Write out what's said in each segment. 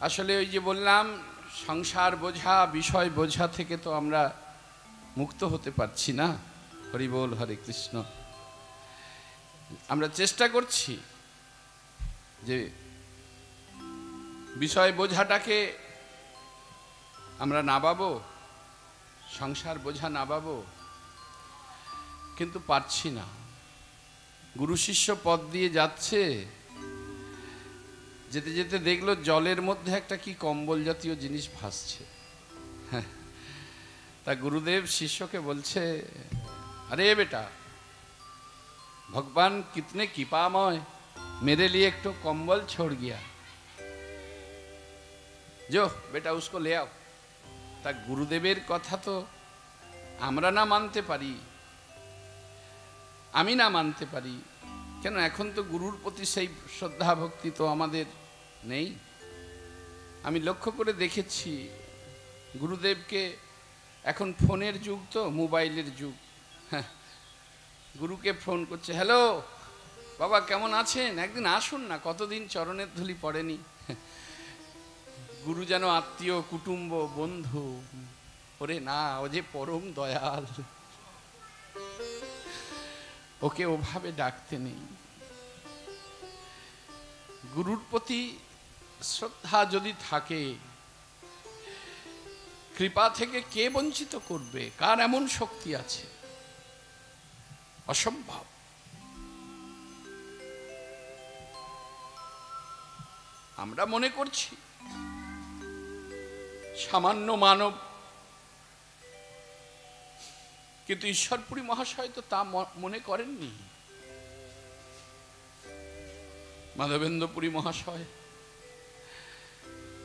আসলে ওই যে বললাম সংসার বোঝা বিষয় বোঝা থেকে তো আমরা মুক্ত হতে পারছি না। হরি বল, হরে কৃষ্ণ। আমরা চেষ্টা করছি যে বিষয় বোঝাটাকে আমরা নামাবো, সংসার বোঝা নামাবো, কিন্তু পারছি না। গুরু শিষ্য পথ দিয়ে যাচ্ছে, যেতে যেতে দেখলো জলের মধ্যে একটা কি কম্বল জাতীয় জিনিস ভাসছে। তা গুরুদেব শিষ্যকে বলছে, আরে বেটা, ভগবান কিতনে কৃপাময়, मेरे लिए एक तो कंबल छोड़ गया, जो बेटा उसको ले आओ। তা গুরুদেবের কথা তো আমরা না মানতে পারি, আমি না মানতে পারি কেন? এখন তো গুরুর প্রতি সেই শ্রদ্ধা ভক্তি তো আমাদের নেই। আমি লক্ষ্য করে দেখেছি গুরুদেবকে, এখন ফোনের যুগ তো, মোবাইলের যুগ। হ্যাঁ, গুরুকে ফোন করছে, হ্যালো বাবা কেমন আছেন, একদিন আসুন না, কতদিন চরণের ধুলি পড়েনি। গুরু যেন আত্মীয়, কুটুম্ব, বন্ধু। ওরে না, ও যে পরম দয়াল, ওকে ওভাবে ডাকতে নেই। গুরুর প্রতি শ্রদ্ধা যদি থাকে, কৃপা থেকে কে বঞ্চিত করবে? কার এমন শক্তি আছে? অসম্ভব। আমরা মনে করছি সামান্য মানব, কিন্তু ঈশ্বরপুরী মহাশয় তো তা মনে করেননি। মাধবেন্দ্রপুরী মহাশয়,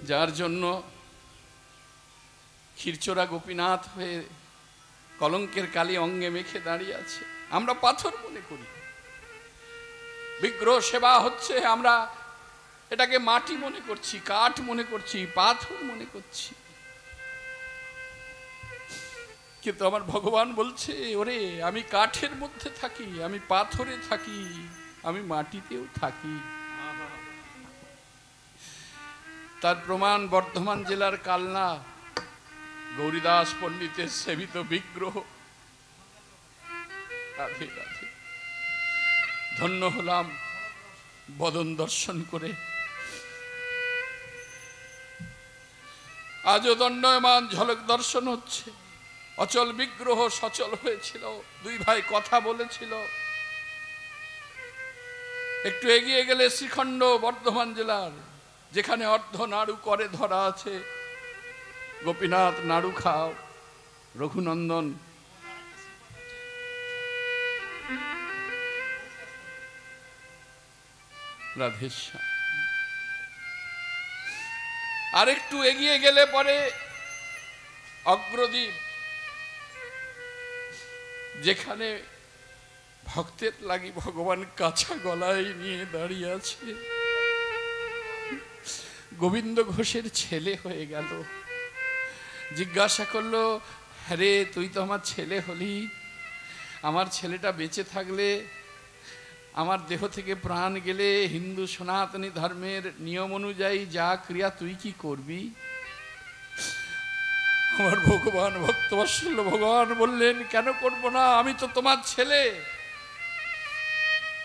যার জন্য ক্ষীরচোরা গোপীনাথ হয়ে কলঙ্কের কালি অঙ্গে মেখে দাঁড়িয়ে আছে, আমরা পাথর মনে করি। বিগ্রহ সেবা হচ্ছে, আমরা এটাকে মাটি মনে করছি, কাঠ মনে করছি, পাথর মনে করছি। কিন্তু আমার ভগবান বলছে, ওরে আমি কাঠের মধ্যে থাকি, আমি পাথরে থাকি, আমি মাটিতেও থাকি। তার প্রমাণ বর্ধমান জেলার কালনা গৌরীদাস পণ্ডিতের সেবিত বিগ্রহ। রাধে রাধে। ধন্য হলাম বদন দর্শন করে। আজও দণ্ডায়মান ঝলক দর্শন হচ্ছে। অচল বিগ্রহ সচল হয়েছিল, দুই ভাই কথা বলেছিল। একটু এগিয়ে গেলে শ্রীখণ্ড বর্ধমান জেলার, যেখানে অর্ধ নাড়ু করে ধরা আছে, গোপীনাথ নাড়ু খাও, রঘুনন্দন। রাধেশ্যাম। আরেকটু এগিয়ে গেলে পরে অগ্রদ্বীপ, যেখানে ভক্তের লাগি ভগবান কাঁচা গলায় নিয়ে দাঁড়িয়ে আছে। গোবিন্দ ঘোষের ছেলে হয়ে গেল। জিজ্ঞাসা করলো, হ্যারে তুই তো আমার ছেলে হলি, আমার ছেলেটা বেঁচে থাকলে, আমার দেহ থেকে প্রাণ গেলে হিন্দু সনাতনী ধর্মের নিয়ম অনুযায়ী যা ক্রিয়া তুই কি করবি? আমার ভগবান, ভক্তবৎসল্য ভগবান বললেন, কেন করব না, আমি তো তোমার ছেলে।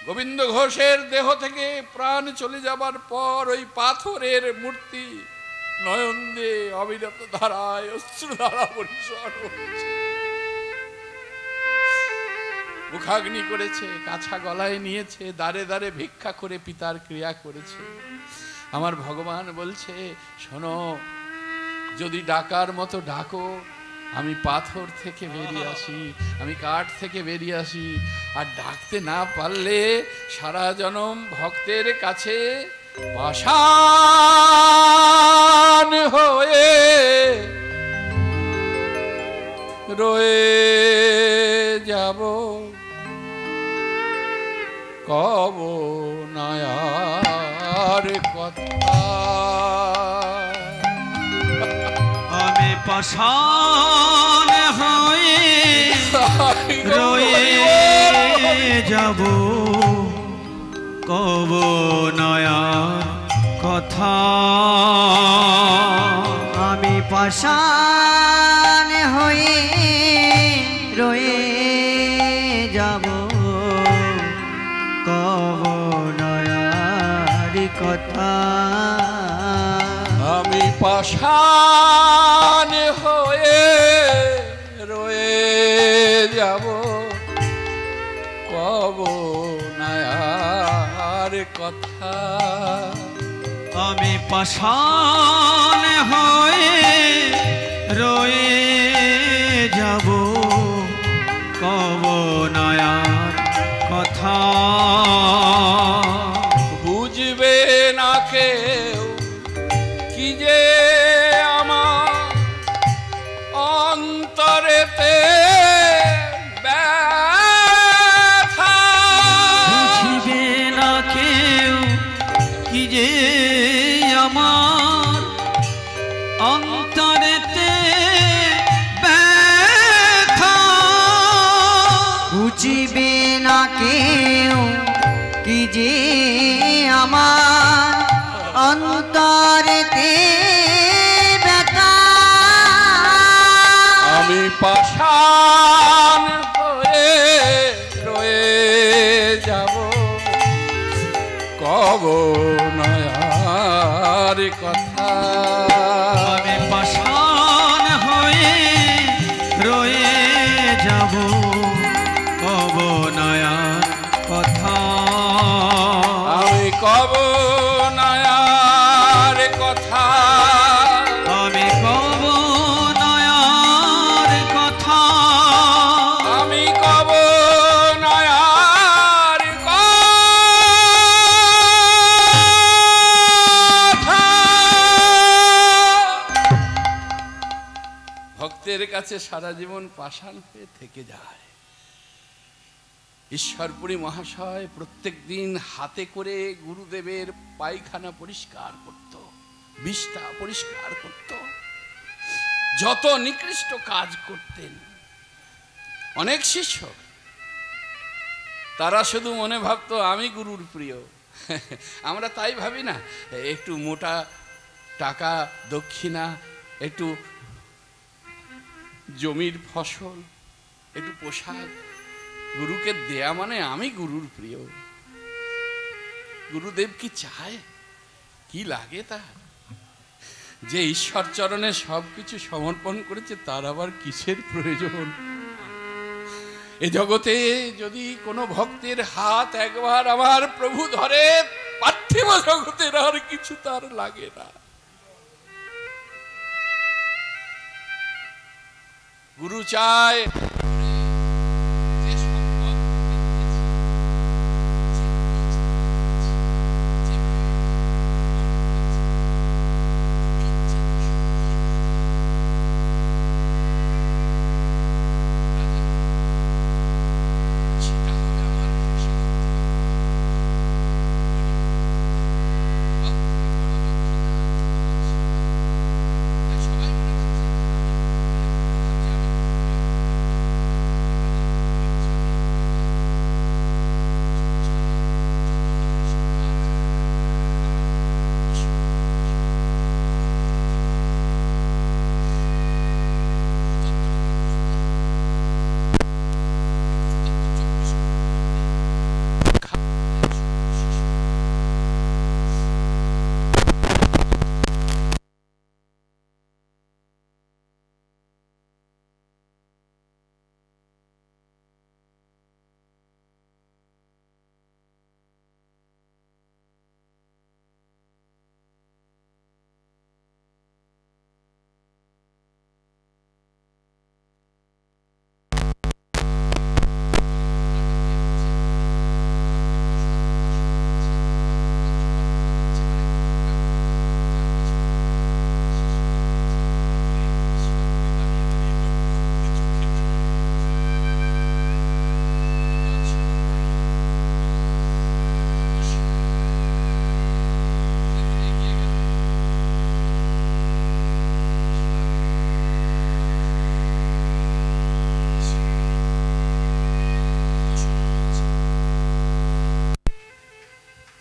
গোবিন্দ ঘোষের দেহ থেকে প্রাণ চলে যাবার পর ওই পাথরের মূর্তি নয়ন দিয়ে অবিরত ধারায় অশ্রুধারা বর্ষণ হচ্ছে। মুখাগ্নি করেছে, কাঁচা গলায় নিয়েছে, দাঁড়ে দাঁড়ে ভিক্ষা করে পিতার ক্রিয়া করেছে। আমার ভগবান বলছে, শোনো, যদি ডাকার মতো ডাকো, আমি পাথর থেকে বেরিয়ে আসি, আমি কাঠ থেকে বেরিয়ে আসি। আর ডাকতে না পারলে সারা জনম ভক্তের কাছে পাষাণ হয়ে রয়ে যাব। কব নয়ার কথা, আমি পাষাণ হয়ে রয়ে যাব। কব নয়ার কথা। পাষাণ হয়ে রয়ে যাব কব নয়ার কথা আমি পাষাণ হয়ে রয়ে যাব কব নয়ার কথা আমি পাষাণ হয়ে রয়ে যাব কব নয়ার কথা বুঝবে না কেউ কি যে আমার অন্তরেতে ব্যথা বুঝিবে না কেউ কি যে আমার অন্তরেতে ব্যথা বুঝিবে না কেউ কি যে আমার অন্তরেতে ব্যথা আমি পাষাণ হয়ে রয়ে যাব কব নয়ার কথা আমি পাষাণ হয়ে রয়ে যাব কব নয়ার কথা আমি কব নয়ার কথা আমি কব নয়ার কথা আমি কব নয়ার কথা ভক্তের কাছে সারা জীবন পাষাণ হয়ে থেকে যায়। ঈশ্বরপুরী মহাশয় প্রত্যেক দিন হাতে করে গুরুদেবের পায়খানা পরিষ্কার করত, বিষ্ঠা পরিষ্কার করত, যত নিকৃষ্ট কাজ করতেন। অনেক শিষ্য তারা শুধু মনে ভাবতো আমি গুরুর প্রিয়। আমরা তাই ভাবি না, একটু মোটা টাকা দক্ষিণা, একটু জমির ফসল, একটু পোশাক গুরুকে দেয়া মানে আমি গুরুর প্রিয়। গুরুদেব কি চায়, কি লাগে তার? যে ঈশ্বর চরণে সবকিছু সমর্পণ করেছে তার আবার কিসের প্রয়োজন? এ জগতে যদি কোনো ভক্তের হাত একবার আমার প্রভু ধরে, পার্থিব জগতের আর কিছু তার লাগে না। গুরু চায়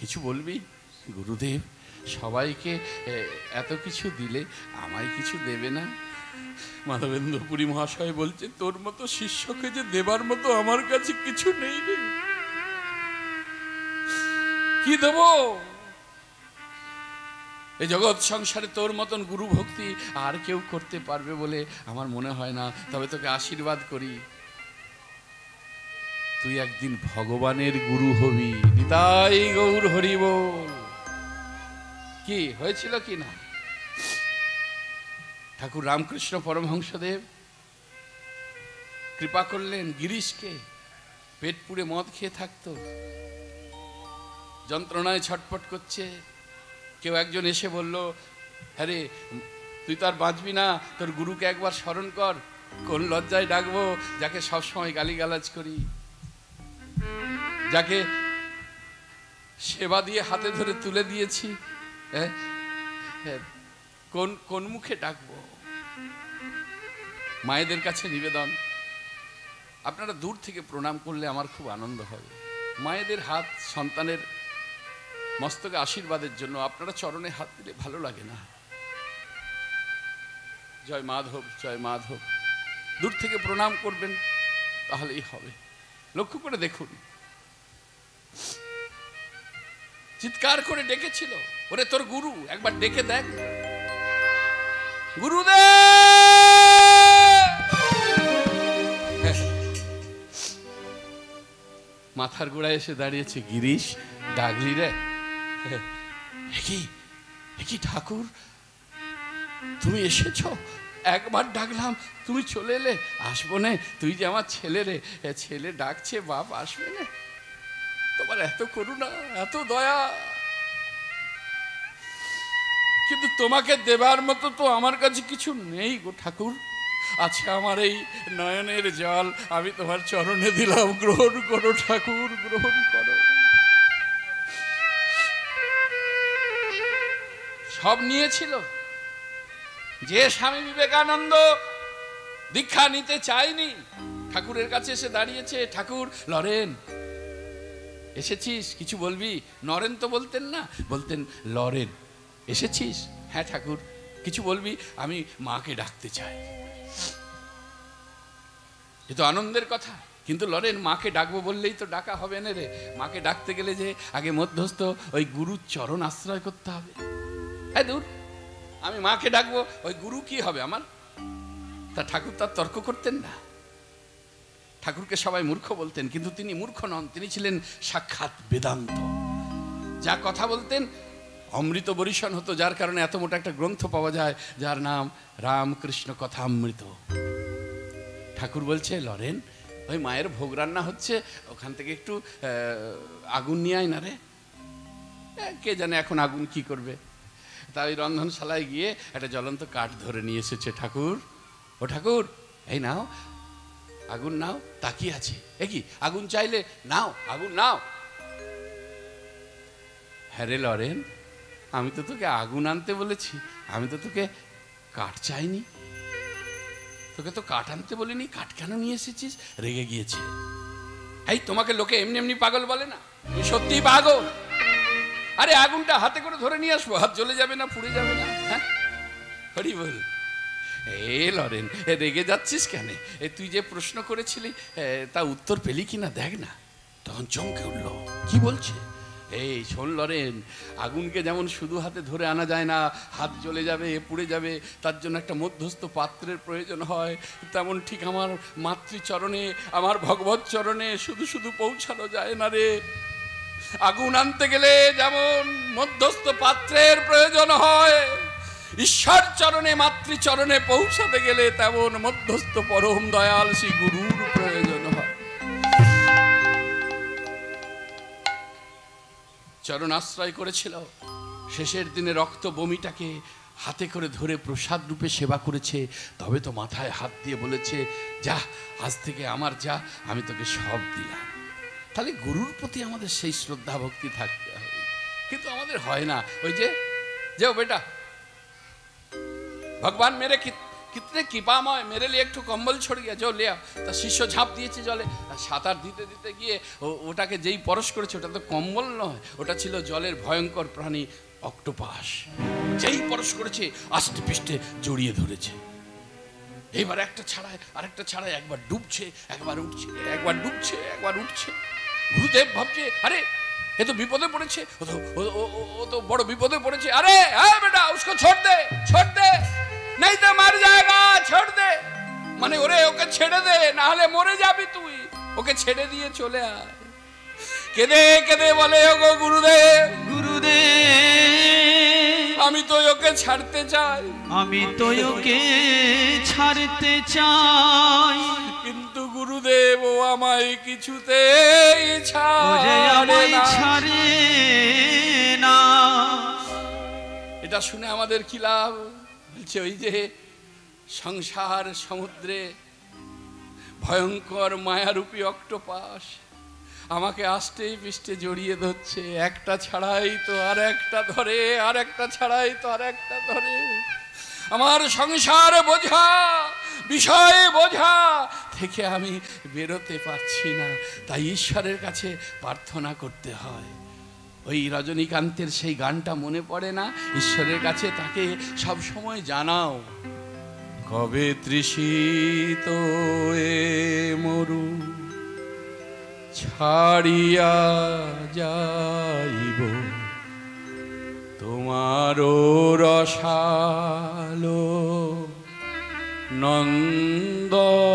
কিছু বলবি? গুরুদেব সবাইকে এত কিছু দিলে আমায় কিছু দেবে না? মাধবেন্দ্র পুরী মহাশয় বলছে, তোর মতো শিষ্যকে যে দেবার মতো আমার কাছে কিছু নেই রে, কি দেব? এই জগৎ সংসারে তোর মতন গুরু ভক্তি আর কেউ করতে পারবে বলে আমার মনে হয় না। তবে তোকে আশীর্বাদ করি, তুই একদিন ভগবানের গুরু হবি। নিতাই গৌর হরি বল। কি হয়েছিল কি না? ঠাকুর রামকৃষ্ণ পরমহংসদেব কৃপা করলেন গিরিশকে, পেট পুড়ে মদ খেয়ে থাকতো, যন্ত্রণায় ছটফট করছে। কেউ একজন এসে বলল, আরে তুই তো আর বাঁচবি না, তোর গুরুকে একবার স্মরণ কর। কোন লজ্জায় ডাকবো যাকে সবসময় গালিগালাজ করি, যাকে সেবা দিয়ে হাতে ধরে তুলে দিয়েছি, কোন কোন মুখে ডাকবো? মায়েদের কাছে নিবেদন, আপনারা দূর থেকে প্রণাম করলে আমার খুব আনন্দ হবে। মায়েদের হাত সন্তানের মস্তকে আশীর্বাদের জন্য, আপনারা চরণে হাত দিলে ভালো লাগে না? জয় মাধব, জয় মাধব, দূর থেকে প্রণাম করবেন, তাহলেই হবে। লক্ষ্য করে দেখুন, চিৎকার করে ডেকেছিল, ওরে তোর গুরু একবার ডেকে দেখ, গুরুদেব। মাথার গোড়ায় এসে দাঁড়িয়েছে গিরিশ, ডাকলি রে? কি ঠাকুর, তুমি এসেছো? একবার ডাকলাম তুমি চলে এলে। আসবো না, তুই যে আমার ছেলে রে, ছেলে ডাকছে, বাপ আসবে না? তোমার এত করুণা, এত দয়া, কিন্তু তোমাকে দেবার মতো তো আমার কাছে কিছু নেই গো ঠাকুর। আছে আমার এই নয়নের জল, আমি তোমার চরণে দিলাম, গ্রহণ করো ঠাকুর, গ্রহণ করো। সব নিয়েছিল। যে স্বামী বিবেকানন্দ দীক্ষা নিতে চায়নি, ঠাকুরের কাছে এসে দাঁড়িয়েছে, ঠাকুর লরেন এসেছিস, কিছু বলবি? নরেন তো বলতেন না, বলতেন লরেন। এসেছিস? হ্যাঁ ঠাকুর, কিছু বলবি? আমি মাকে ডাকতে চাই। এ তো আনন্দের কথা, কিন্তু লরেন মাকে ডাকবো বললেই তো ডাকা হবে না রে। মাকে ডাকতে গেলে যে আগে মধ্যস্থ ওই গুরুর চরণ আশ্রয় করতে হবে। হ্যাঁ দূর, আমি মাকে ডাকবো, ওই গুরু কি হবে আমার? তা ঠাকুর তার তর্ক করতেন না। ঠাকুরকে সবাই মূর্খ বলতেন, কিন্তু তিনি মূর্খ নন, তিনি ছিলেন সাক্ষাৎ বেদান্ত। যা কথা বলতেন অমৃত বরিশন হতো, যার কারণে এত মোটা একটা গ্রন্থ পাওয়া যায় যার নাম রামকৃষ্ণ কথামৃত। ঠাকুর বলছে, লরেন ওই মায়ের ভোগ রান্না হচ্ছে, ওখান থেকে একটু আগুন নিয়ে আয় না রে। কে জানে এখন আগুন কি করবে। তা ওই রন্ধনশালায় গিয়ে একটা জ্বলন্ত কাঠ ধরে নিয়ে এসেছে। ঠাকুর, ও ঠাকুর, এই নাও আগুন নাও। তাকিয়ে আছে, এ কি আগুন চাইলে? নাও আগুন নাও। হ্যাঁ রে লরেন, আমি তো তোকে আগুন আনতে বলেছি, আমি তো তোকে কাঠ চাইনি, তোকে তো কাঠ আনতে বলিনি, কাঠ কেন নিয়ে এসেছিস? রেগে গিয়েছে। এই তোমাকে লোকে এমনি এমনি পাগল বলে না, তুমি সত্যি পাগল। আরে আগুনটা হাতে করে ধরে নিয়ে আসবো, হাত জ্বলে যাবে না, পুড়ে যাবে না? হ্যাঁ হরি বল। এ লরেন, রেগে যাচ্ছিস কেন? তুই যে প্রশ্ন করেছিলি তা উত্তর পেলি কিনা দেখ না। তখন চমকে উঠল, কি বলছে? এই শোন লরেন, আগুনকে যেমন শুধু হাতে ধরে আনা যায় না, হাত জ্বলে যাবে, পুড়ে যাবে, তার জন্য একটা মধ্যস্থ পাত্রের প্রয়োজন হয়, তেমন ঠিক আমার মাতৃচরণে, আমার ভগবত চরণে শুধু শুধু পৌঁছানো যায় না রে। আগুন আনতে গেলে যেমন মধ্যস্থ পাত্রের প্রয়োজন হয়, ঈশ্বর চরণে, মাতৃচরণে পৌঁছাতে গেলে তেমন মধ্যস্থ পরম দয়াল শ্রী গুরুর প্রয়োজন হয়। চরণ আশ্রয় করেছিল, শেষের দিনে রক্ত বমিটাকে হাতে করে ধরে প্রসাদ রূপে সেবা করেছে, তবে তো মাথায় হাত দিয়ে বলেছে, যা আজ থেকে আমার যা, আমি তোকে সব দিলাম। তাহলে গুরুর প্রতি আমাদের সেই শ্রদ্ধা ভক্তি থাকতে হবে, কিন্তু আমাদের হয় না। ওই যে যাও বেটা, ভগবান মেরে कितने कृपामय, मेरे लिए एक कम्बल छोड़ गया, जो ले তা শিষ্য ঝাঁপ দিয়েছে জলে। সাঁতার দিতে দিতে গিয়ে ওটাকে যেই পরশ করেছে, ওটা তো কম্বল নয়, ওটা ছিল জলের ভয়ঙ্কর প্রাণী অক্টোপাস যেই পরশ করেছে আস্তে পিষ্টে জড়িয়ে ধরেছে। এবার একটা ছাড়ায় আরেকটা ছাড়ায়, একবার ডুবছে একবার উঠছে, একবার ডুবছে একবার উঠছে। গুরুদেব ভাবছে আরে এ তো বিপদে পড়েছে, ও তো বড় বিপদে পড়েছে। আরে হ্যাঁ বেটা উসকো ছোড় দে नहीं तो मर जाएगा, छोड़ दे। মানে ওরে ওকে ছেড়ে দে, না হলে মরে যাবি তুই। ওকে ছেড়ে দিয়ে চলে আয়। কেঁদে কেঁদে বলে ওগো গুরুদেব, আমি তো ওকে ছাড়তে চাই, আমি তো ওকে ছাড়তে চাই, কিন্তু গুরুদেব ও আমায় কিছুতেই ছাড়ে না। এটা শুনে আমাদের কি লাভ? বলছে ওই যে সংসার সমুদ্রে ভয়ঙ্কর মায়ারূপী অক্টোপাস আমাকে আস্তেই পিষ্টে জড়িয়ে ধরছে, একটা ছাড়াই তো আর একটা ধরে, আর একটা ছাড়াই তো আর একটা ধরে। আমার সংসার বোঝা, বিষয়ে বোঝা থেকে আমি বেরোতে পারছি না, তাই ঈশ্বরের কাছে প্রার্থনা করতে হয়। ওই রজনীকান্তের সেই গানটা মনে পড়ে না? ঈশ্বরের কাছে তাকে সব সময় জানাও, কবে তৃষিত এ মরু ছাড়িয়া যাইব তোমারও রসালো নন্দনে।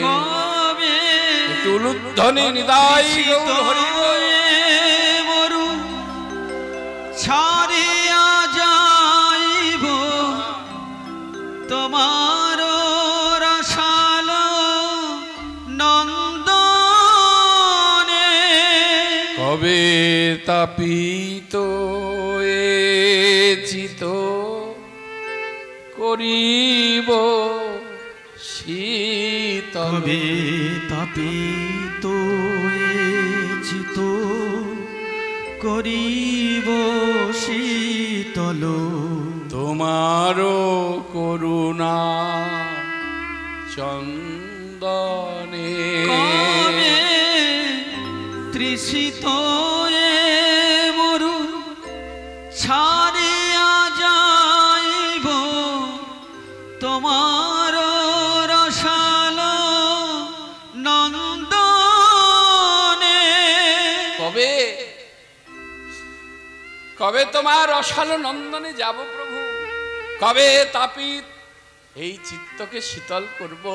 কবে একটু উলুধ্বনি নিদাই মরু ছাড়িয়া যাইব তোমার রসালো নন্দনে। কবে তাপিত এ চিত করিব শীতল। কবে তাপিত চিত করিব শীতল তোমারও করুণা চন্দনে। কবে তৃষিত মরু ছাড়িয়া যাইব তোমার রসালো নন্দনে। কবে কবে তোমার রসালো নন্দনে যাব প্রভু? কবে তাপিত এই চিত্তকে শীতল করব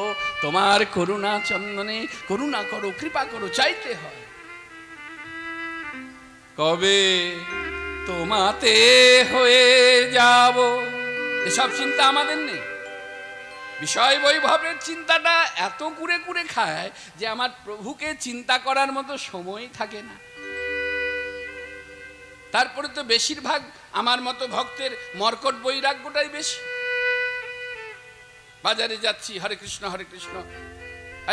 তোমার করুণা চন্দনে? করুণা করো, কৃপা করো, চাইতে হয়। কবে তোমাতে হয়ে যাব? এসব চিন্তা আমাদের নেই। বিষয় বৈভবের চিন্তাটা এত কুরে কুরে খায় যে আমার প্রভুকে চিন্তা করার মতো সময় থাকে না। তারপরে তো বেশিরভাগ আমার মতো ভক্তের মর্কট বৈরাগ্যটাই বেশি। বাজারে যাচ্ছি, হরে কৃষ্ণ হরে কৃষ্ণ,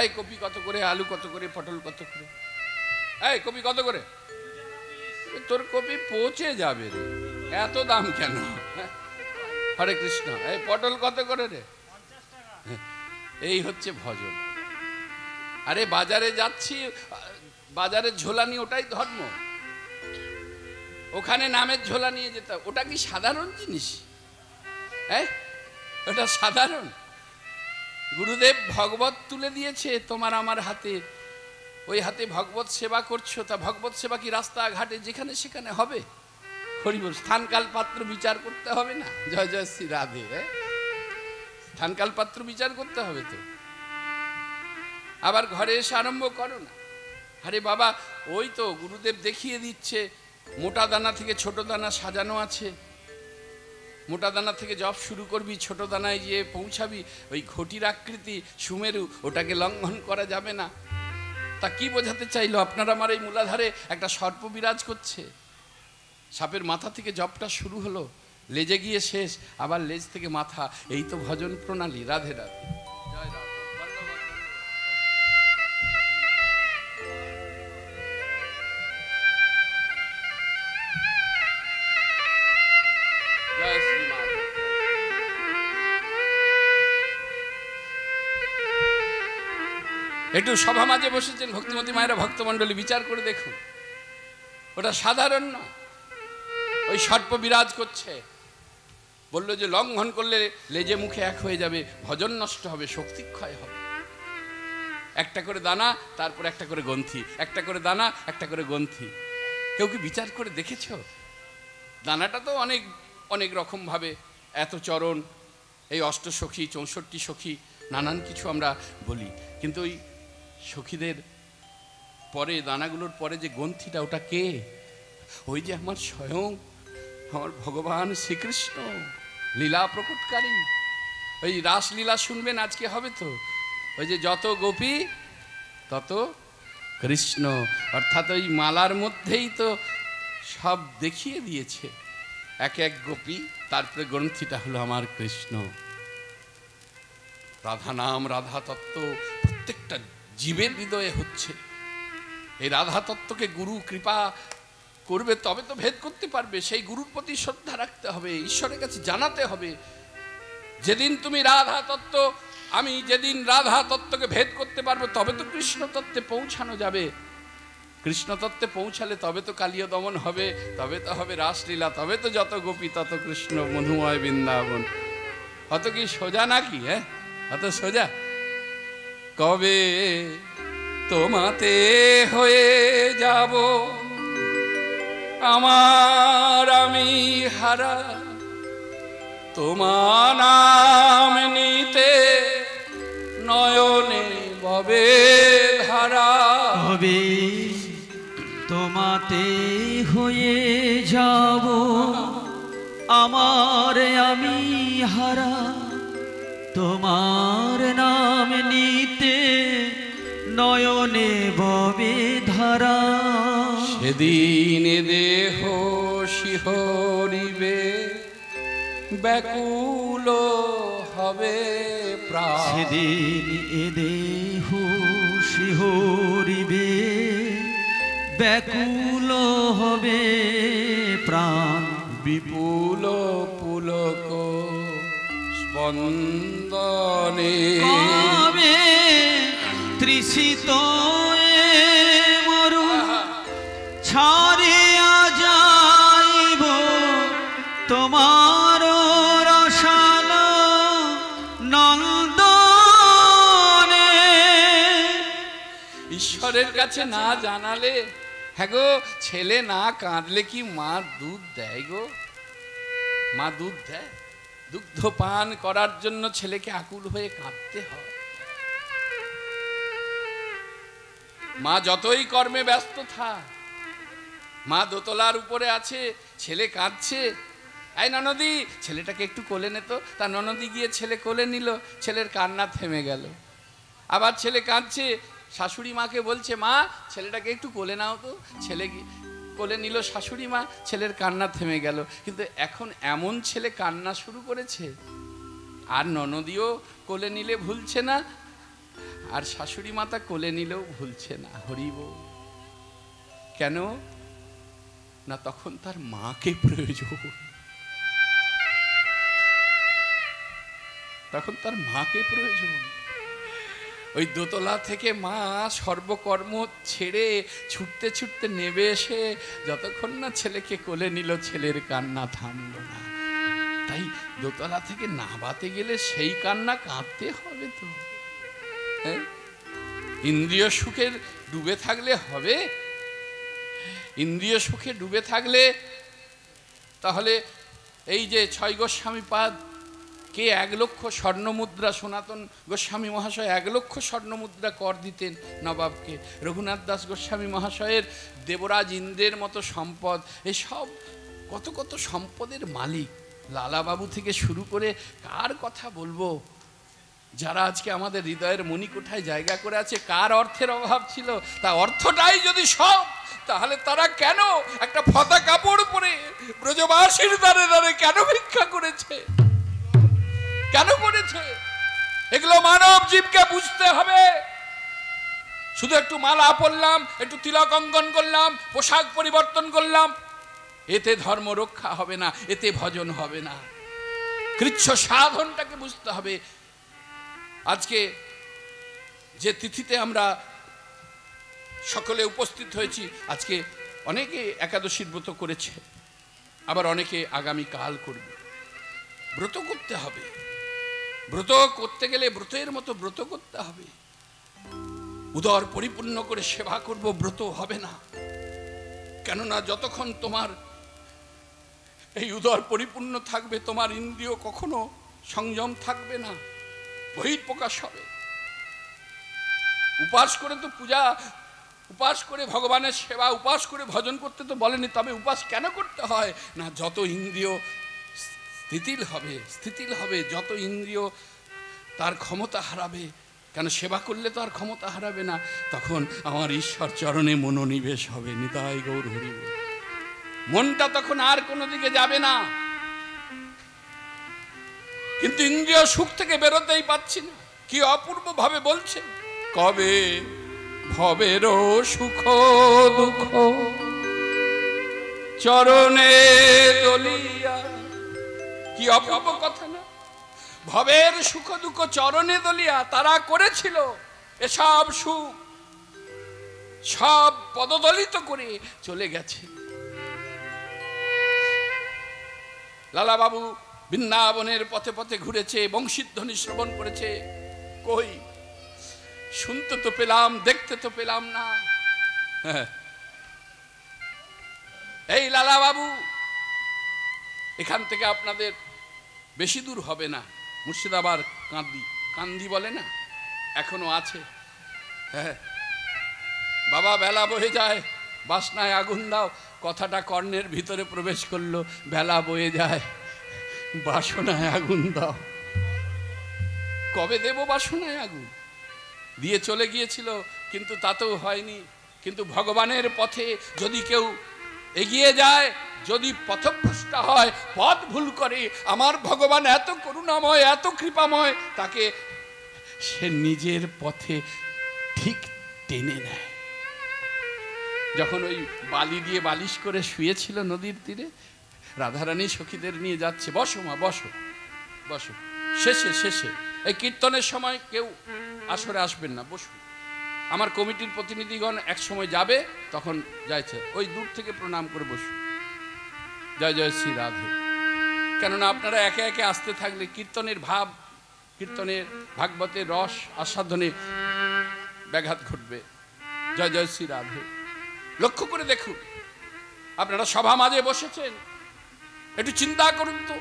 এই কপি কত করে, আলু কত করে, পটল কত করে, এই কপি কত করে? তোর কপি পচে যাবে রে, এত দাম কেন? হরে কৃষ্ণ। এই পটল কত করে রে? এই হচ্ছে ভজন। আরে বাজারে যাচ্ছি, বাজারের ঝোলা নিয়ে, ওটাই ধর্ম। ওখানে নামের ঝোলা নিয়ে যেতে, ওটা কি সাধারণ জিনিস? হ্যাঁ, ওটা সাধারণ? গুরুদেব ভগবত তুলে দিয়েছে তোমার আমার হাতে, ওই হাতে ভগবত সেবা করছো। তা ভগবত সেবা কি রাস্তাঘাটে যেখানে সেখানে হবে? হরিবল, স্থানকাল পাত্র বিচার করতে হবে না? জয় জয় শ্রী রাধে। স্থানকাল পাত্র বিচার করতে হবে তো। আবার ঘরে এসে আরম্ভ করো না। আরে বাবা, ওই তো গুরুদেব দেখিয়ে দিচ্ছে, মোটা দানা থেকে ছোট দানা সাজানো আছে। মোটা দানা থেকে জপ শুরু করবি, ছোট দানায় গিয়ে পৌঁছাবি। ওই ঘটির আকৃতি সুমেরু, ওটাকে লঙ্ঘন করা যাবে না। তা কি বোঝাতে চাইলো? আপনার আমার এই মূলাধারে একটা সর্প বিরাজ করছে। সাপের মাথা থেকে জপটা শুরু হলো, লেজে গিয়ে শেষ, আবার লেজ থেকে মাথা। এই তো ভজন প্রণালী। রাধে রাধে, জয় রাধে। জয় শ্রীমান। একটু সভা মাঝে বসেছেন ভক্তিমতী মায়েরা, ভক্তমণ্ডলী, বিচার করে দেখুন, ওটা সাধারণ নয়। ওই সর্প বিরাজ করছে, বললো যে লঙ্ঘন করলে লেজে মুখে এক হয়ে যাবে, ভজন নষ্ট হবে, শক্তি ক্ষয় হবে। একটা করে দানা, তারপর একটা করে গ্রন্থি, একটা করে দানা, একটা করে গ্রন্থি। কেউ কি বিচার করে দেখেছ? দানাটা তো অনেক অনেক রকম ভাবে, এত চরণ, এই অষ্টসখী, 64 সখী, নানান কিছু আমরা বলি, কিন্তু ওই সখীদের পরে, দানাগুলোর পরে যে গ্রন্থিটা, ওটা কে? ওই যে আমার স্বয়ং আমার ভগবান শ্রীকৃষ্ণ, লীলা প্রকটকারী। ওই রাসলীলা শুনবেন আজকে, হবে তো, ওই যে যত গোপী তত কৃষ্ণ, অর্থাৎ ওই মালার মধ্যেই তো সব দেখিয়ে দিয়েছে, এক এক গোপী, তারপরে গ্রন্থিটা হলো আমার কৃষ্ণ। রাধা নাম, রাধা তত্ত্ব প্রত্যেকটা জীবের হৃদয়ে হচ্ছে। এই রাধা তত্ত্বকে গুরু কৃপা করবে, তবে তো ভেদ করতে পারবে। সেই গুরুর প্রতি শ্রদ্ধা রাখতে হবে, ঈশ্বরের কাছে জানাতে হবে। যেদিন তুমি রাধা তত্ত্ব, আমি যেদিন রাধা তত্ত্বকে ভেদ করতে পারবো, তবে তো কৃষ্ণ তত্ত্বে পৌঁছানো যাবে। কৃষ্ণ তত্ত্বে পৌঁছালে তবে তো কালীয় দমন হবে, তবে তো হবে রাসলীলা, তবে তো যত গোপী তত কৃষ্ণ, মধুময় বৃন্দাবন। অত কি সোজা নাকি? হ্যাঁ, অত সোজা? কবে তোমাতে হয়ে যাব আমার আমি হারা, তোমার নাম নিতে নয়নে ববে ধারা। কবে তোমাতে হয়ে যাব আমার আমি হারা, তোমার নাম নিতে নয়নে ববে ধারা। সেদিন দেহ শিহরিবে, ব্যাকুল হবে প্রাণ। সেদিন এ দেহ শিহরিবে, ব্যাকুল হবে প্রাণ। বিপুল পুলক স্পন্দনে কবে তৃষিত মরু ছাড়িয়া যাইব তোমার রসাল নন্দনে। ঈশ্বরের কাছে না জানালে, হ্যাঁ গো, ছেলে না কাঁদলে কি মা দুধ দেয় গো? মা দুধ দেয়? দুগ্ধ পান করার জন্য ছেলেকে আকুল হয়ে কাঁদতে হয়। মা যতই কর্মে ব্যস্ত থাক, মা দোতলার উপরে আছে, ছেলে কাঁদছে, এই ননদি ছেলেটাকে একটু কোলে নিত, তা ননদি গিয়ে ছেলে কোলে নিল, ছেলের কান্না থেমে গেল। আবার ছেলে কাঁদছে, শাশুড়ি মাকে বলছে, মা ছেলেটাকে একটু কোলে নাও তো, ছেলে কোলে নিল শাশুড়ি মা, ছেলের কান্না থেমে গেল। কিন্তু এখন এমন ছেলে কান্না শুরু করেছে, আর ননদিও কোলে নিলে ভুলছে না, আর শাশুড়ি মাতা কোলে নিলেও ভুলছে না। হরিব কেন না, তখন তার মাকে প্রয়োজন, তখন তার মাকে প্রয়োজন। ওই দোতলা থেকে মা সর্বকর্ম ছেড়ে ছুটতে ছুটতে নেবে এসে যতক্ষণ না ছেলেকে কোলে নিল, ছেলের কান্না থামল না। তাই দোতলা থেকে নামাতে গেলে সেই কান্না কাঁদতে হবে তো। হ্যাঁ, ইন্দ্রিয় সুখের ডুবে থাকলে হবে? ইন্দ্রিয় সুখে ডুবে থাকলে তাহলে এই যে 6 গোস্বামী পাদ, কে 1 লক্ষ স্বর্ণমুদ্রা, সনাতন গোস্বামী মহাশয় 1 লক্ষ স্বর্ণমুদ্রা কর দিতেন নবাবকে। রঘুনাথ দাস গোস্বামী মহাশয়ের দেবরাজ ইন্দ্রের মতো সম্পদ, এসব কত কত সম্পদের মালিক। লালাবাবু থেকে শুরু করে কার কথা বলবো, যারা আজকে আমাদের হৃদয়ের মণিকোঠায় জায়গা করে আছে, কার অর্থের অভাব ছিল? তা অর্থটাই যদি সব, তাহলে তারা কেন একটা ফতা কাপড় পরে ব্রজবাসীর দ্বারে দ্বারে কেন ভিক্ষা করেছে? কেন করেছে? এগুলো মানব জীবকে বুঝতে হবে। শুধু একটু মালা পরলাম, একটু তিলক অঙ্কন করলাম, পোশাক পরিবর্তন করলাম, এতে ধর্ম রক্ষা হবে না, এতে ভজন হবে না। কৃচ্ছ সাধনটাকে বুঝতে হবে। আজকে যে তিথিতে আমরা সকলে উপস্থিত হয়েছি, আজকে অনেকে একাদশীর ব্রত করেছে, আবার অনেকে আগামী কাল করবে। ব্রত করতে হবে, ব্রত করতে গেলে ব্রতের মতো ব্রত করতে হবে। উদর পরিপূর্ণ করে সেবা করব, ব্রত হবে না। কেননা যতক্ষণ তোমার এই উদর পরিপূর্ণ থাকবে, তোমার ইন্দ্রিয় কখনো সংযম থাকবে না, বহিঃপ্রকাশ হবে। উপাস করে তো পূজা, উপাস করে ভগবানের সেবা, উপাস করে ভজন করতে তো বলেনি। তবে উপাস কেন করতে হয় না, যত ইন্দ্রিয় স্থিতিল হবে, যত ইন্দ্রিয় তার ক্ষমতা হারাবে, কেন সেবা করলে তো আর ক্ষমতা হারাবে না, তখন আমার ঈশ্বর চরণে মনোনিবেশ হবে। নিতাই গৌর হরি বল। মনটা তখন আর কোনো দিকে যাবে না। কিন্তু ইন্দ্রিয় সুখ থেকে বেরোতেই পাচ্ছি না। কি অপূর্ব ভাবে বলছে, কবে ভবের সুখ দুঃখ চরণে দলিয়া। কি অপূর্ব কথা না, ভবের সুখ দুঃখ চরণে দলিয়া। তারা করেছিল এসব সুখ, সব পদদলিত করে চলে গেছে। লালা বাবু বৃন্দাবনের পথে পথে ঘুরেছে, বংশীধ্বনি শ্রবণ করেছে। কই শুনতে তো পেলাম, দেখতে তো পেলাম না। এই লালা বাবু, এখান থেকে আপনাদের বেশি দূর হবে না, মুর্শিদাবাদ কান্দি বলে না, এখনো আছে। হ্যাঁ বাবা, বেলা বয়ে যায়, বাসনায় আগুন দাও। কথাটা কর্ণের ভিতরে প্রবেশ করলো। বেলা বয়ে যায়, বাসনায় আগুন দাও। কবে দেব বাসনায় আগুন? দিয়ে চলে গিয়েছিল, কিন্তু তাতেও হয়নি। কিন্তু ভগবানের পথে যদি কেউ এগিয়ে যায়, যদি পথভ্রষ্ট হয়, পথ ভুল করে, আমার ভগবান এত করুণাময়, এত কৃপাময়, তাকে সে নিজের পথে ঠিক টেনে নেয়। যখন ওই বালি দিয়ে বালিশ করে শুয়েছিল নদীর তীরে, রাধারানী সখীদের নিয়ে যাচ্ছে, বসো মা, বসো বসো। শেষে এই কীর্তনের সময় কেউ আসরে আসবেন না, বসুন। আমার কমিটির প্রতিনিধিগণ এক সময় যাবে, তখন যাইছে, ওই দূর থেকে প্রণাম করে বসুন। জয় জয় শ্রী রাধে। কেননা আপনারা একে একে আসতে থাকলে কীর্তনের ভাব, কীর্তনের ভাগবতের রস আস্বাদনে ব্যাঘাত ঘটবে। জয় জয় শ্রী রাধে। লক্ষ্য করে দেখুন, আপনারা সভা মাঝে বসেছেন, একটু চিন্তা করুন তো।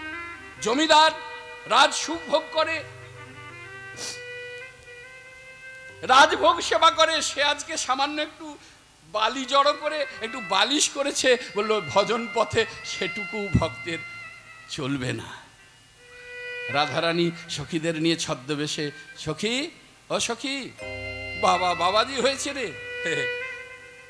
জমিদার রাজ সুখ ভোগ করে, রাজভোগ সেবা করে, সে আজকে সামান্য একটু বালি জড়ো করে একটু বালিশ করেছে, বললো ভজন পথে সেটুকু ভক্তের চলবে না। রাধারানী সখীদের নিয়ে ছদ্মবেশে, সখী ও সখী, বাবা বাবাজি হয়েছে রে।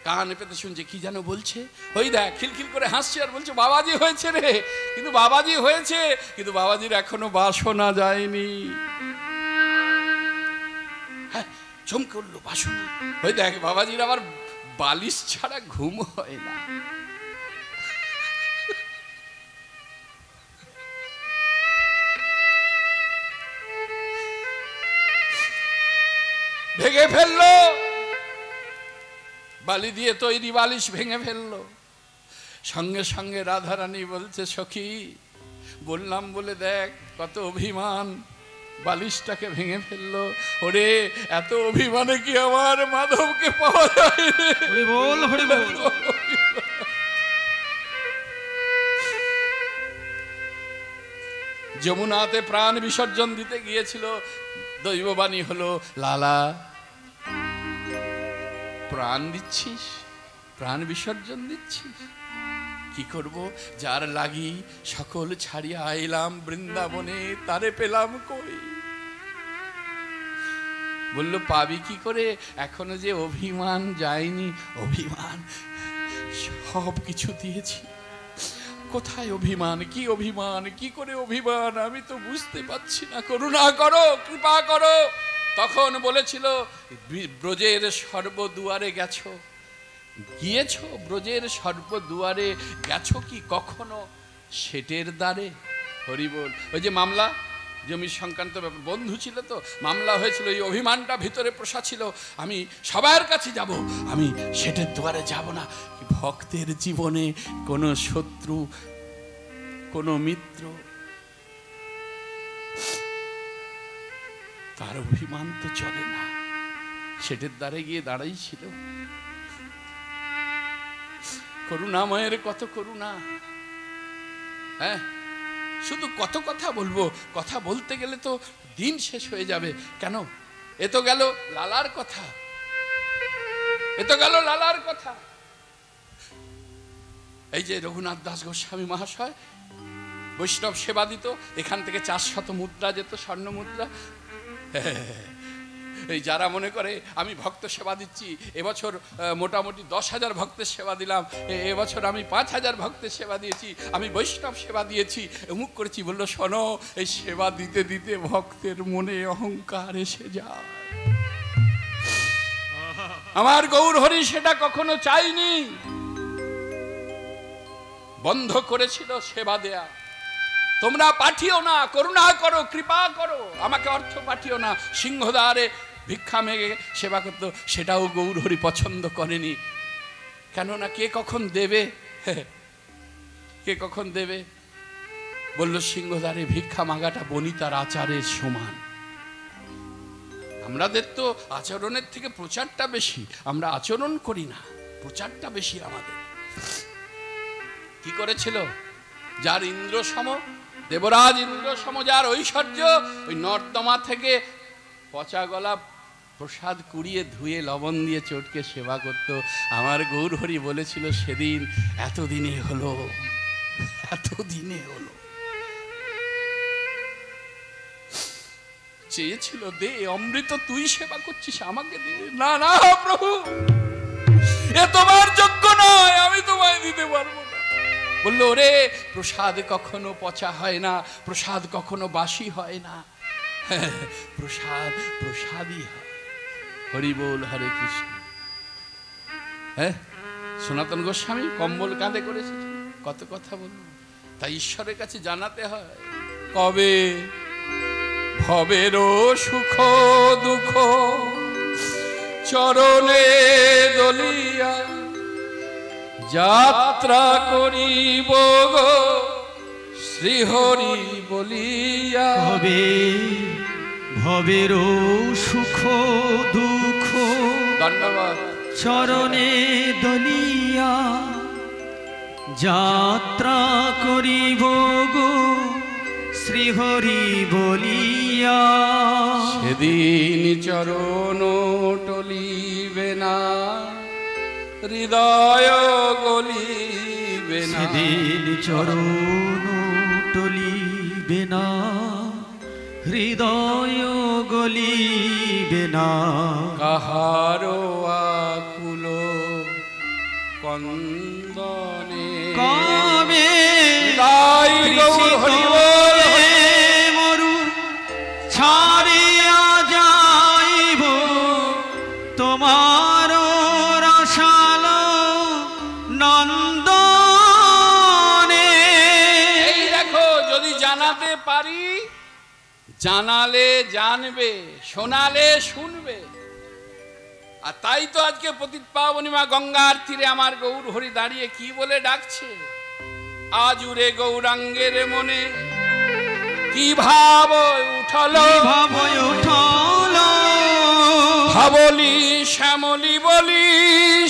কানে পেতে শুনছে, কি যেন বলছে, ওই দেখ খিলখিল করে হাসছে আর বলছে বাবাজি হয়েছে রে। কিন্তু বাবাজি হয়েছে, কিন্তু বাবাজির এখনো বাসনা যায়নি। হ্যাঁ, চমকে উঠলো, বাসনা। ওই দেখ বাবাজির আবার বালিশ ছাড়া ঘুম হয় না। ভেঙে ফেললো, বালি দিয়ে তৈরি বালিশ ভেঙে ফেললো। সঙ্গে সঙ্গে রাধারানী বলছে, সখী বললাম বলে দেখ কত অভিমান, বালিশটাকে ভেঙে ফেললো। ওরে এত অভিমানে কি আমার মাধবকে পাওয়া যায়? হরি বল, হরি বল। যমুনাতে প্রাণ বিসর্জন দিতে গিয়েছিল, দৈববাণী হলো, লালা প্রাণ দিচ্ছিস, প্রাণ বিসর্জন দিচ্ছিস, কি করব? যার লাগি সকল ছাড়িয়া আইলাম বৃন্দাবনে, তারে পেলাম কই? বলল পাবি কি করে, এখনো যে অভিমান যায়নি। অভিমান সব কিছু দিয়েছি, কোথায় অভিমান? কি অভিমান? কি করে অভিমান? আমি তো বুঝতে পারছি না, করুণা করো, কৃপা করো। তখন বলেছিল, ব্রজের সর্বদুয়ারে গেছো, গিয়েছো ব্রজের সর্বদুয়ারে, গেছো কি কখনো শেটের দ্বারে? হরি বল। ওই যে মামলা, জমি সংক্রান্ত ব্যাপার, বন্ধু ছিল তো, মামলা হয়েছিল, এই অভিমানটা ভিতরে প্রসা ছিল, আমি সবার কাছে যাব, আমি শেটের দুয়ারে যাব না। ভক্তের জীবনে কোনো শত্রু কোনো মিত্র, তার অভিমান তো চলে না। সেটের দ্বারে গিয়ে দাঁড়াই ছিল। করুণাময়ের কত করুণা। হ্যাঁ, শুধু কত কথা বলবো, কথা বলতে গেলে তো দিন শেষ হয়ে যাবে। কেন? এ তো গেল লালার কথা, এ তো গেল লালার কথা। এই যে রঘুনাথ দাস গোস্বামী মহাশয় বৈষ্ণব সেবা দিত, এখান থেকে 400 মুদ্রা যেত, স্বর্ণ মুদ্রা। এই যারা মনে করে আমি ভক্ত সেবা দিচ্ছি, এবছর মোটামুটি 10,000 ভক্তের সেবা দিলাম, এবছর আমি 5,000 ভক্তের সেবা দিয়েছি, আমি বৈষ্ণব সেবা দিয়েছি, অমুক করেছি, বললো শোনো, এই সেবা দিতে দিতে ভক্তের মনে অহংকার এসে যায়। আমার গৌর হরি সেটা কখনো চাইনি, বন্ধ করেছিল সেবা দেয়া। তোমরা পাঠিও না, করুণা করো, কৃপা করো, আমাকে অর্থ পাঠিও না। সিংহদ্বারে ভিক্ষা মেঘে সেবা করতো, সেটাও গৌর হরি পছন্দ করেনি। কেননা কে কখন দেবে, কে কখন দেবে? বলল সিংহদ্বারে ভিক্ষা মাগাটা বনিতার আচারের সমান। আমাদের তো আচরণের থেকে প্রচারটা বেশি, আমরা আচরণ করি না, প্রচারটা বেশি আমাদের। কি করেছিল? যার ইন্দ্র সম, দেবরাজ ইন্দ্র সম যার ঐশ্বর্য, ওই নর্দমা থেকে পচা গলা প্রসাদ কুড়িয়ে ধুয়ে লবণ দিয়ে চটকে সেবা করত। আমার গৌর হরি বলেছিল সেদিন, এতদিনে হলো, এতদিনে হলো। চেয়েছিল দে অমৃত, তুই সেবা করছিস, আমাকে দিবি না? না প্রভু, এ তোমার যোগ্য নয়, আমি তোমায় দিতে পারবো না। বললো রে, প্রসাদ কখনো পচা হয় না, প্রসাদ কখনো বাসি হয় না, প্রসাদ প্রসাদই হয়। হরি বল, হরে কৃষ্ণ। হ্যাঁ, সনাতন গোস্বামী কম্বল কাঁধে করেছে, কত কথা বলবো। তাই ঈশ্বরের কাছে জানাতে হয়, কবে ভবেরও সুখ দুঃখ চরণে দলিয়া যাত্রা করিব গো শ্রীহরি বলিয়া। কবে ভবেরও সুখ দুঃখ ধন্যবাদ চরণে দলিয়া যাত্রা করিব গো শ্রীহরি বলিয়া। সেদিন চরণ টলিবে না, হৃদয় গলিবে না। সেদিন চরণ টলিবে না, হৃদয় গলিবে না। কাহারো আকুল কন্দনে কবে তাই গৌর হরি বল, মরু ছাড়িয়া যাইব তোমার রসাল নন্দনে। এই দেখো, যদি জানাতে পারি, জানালে জানবে, শোনালে শুনবে। আর তাই তো আজকে পতিত পাবনী মা গঙ্গার তীরে আমার গৌর হরি দাঁড়িয়ে কি বলে ডাকছে, আজুরে গৌরাঙ্গের মনে কি ভাব উঠলো, ভাব উঠলো, ভাবলি শ্যামলি বলি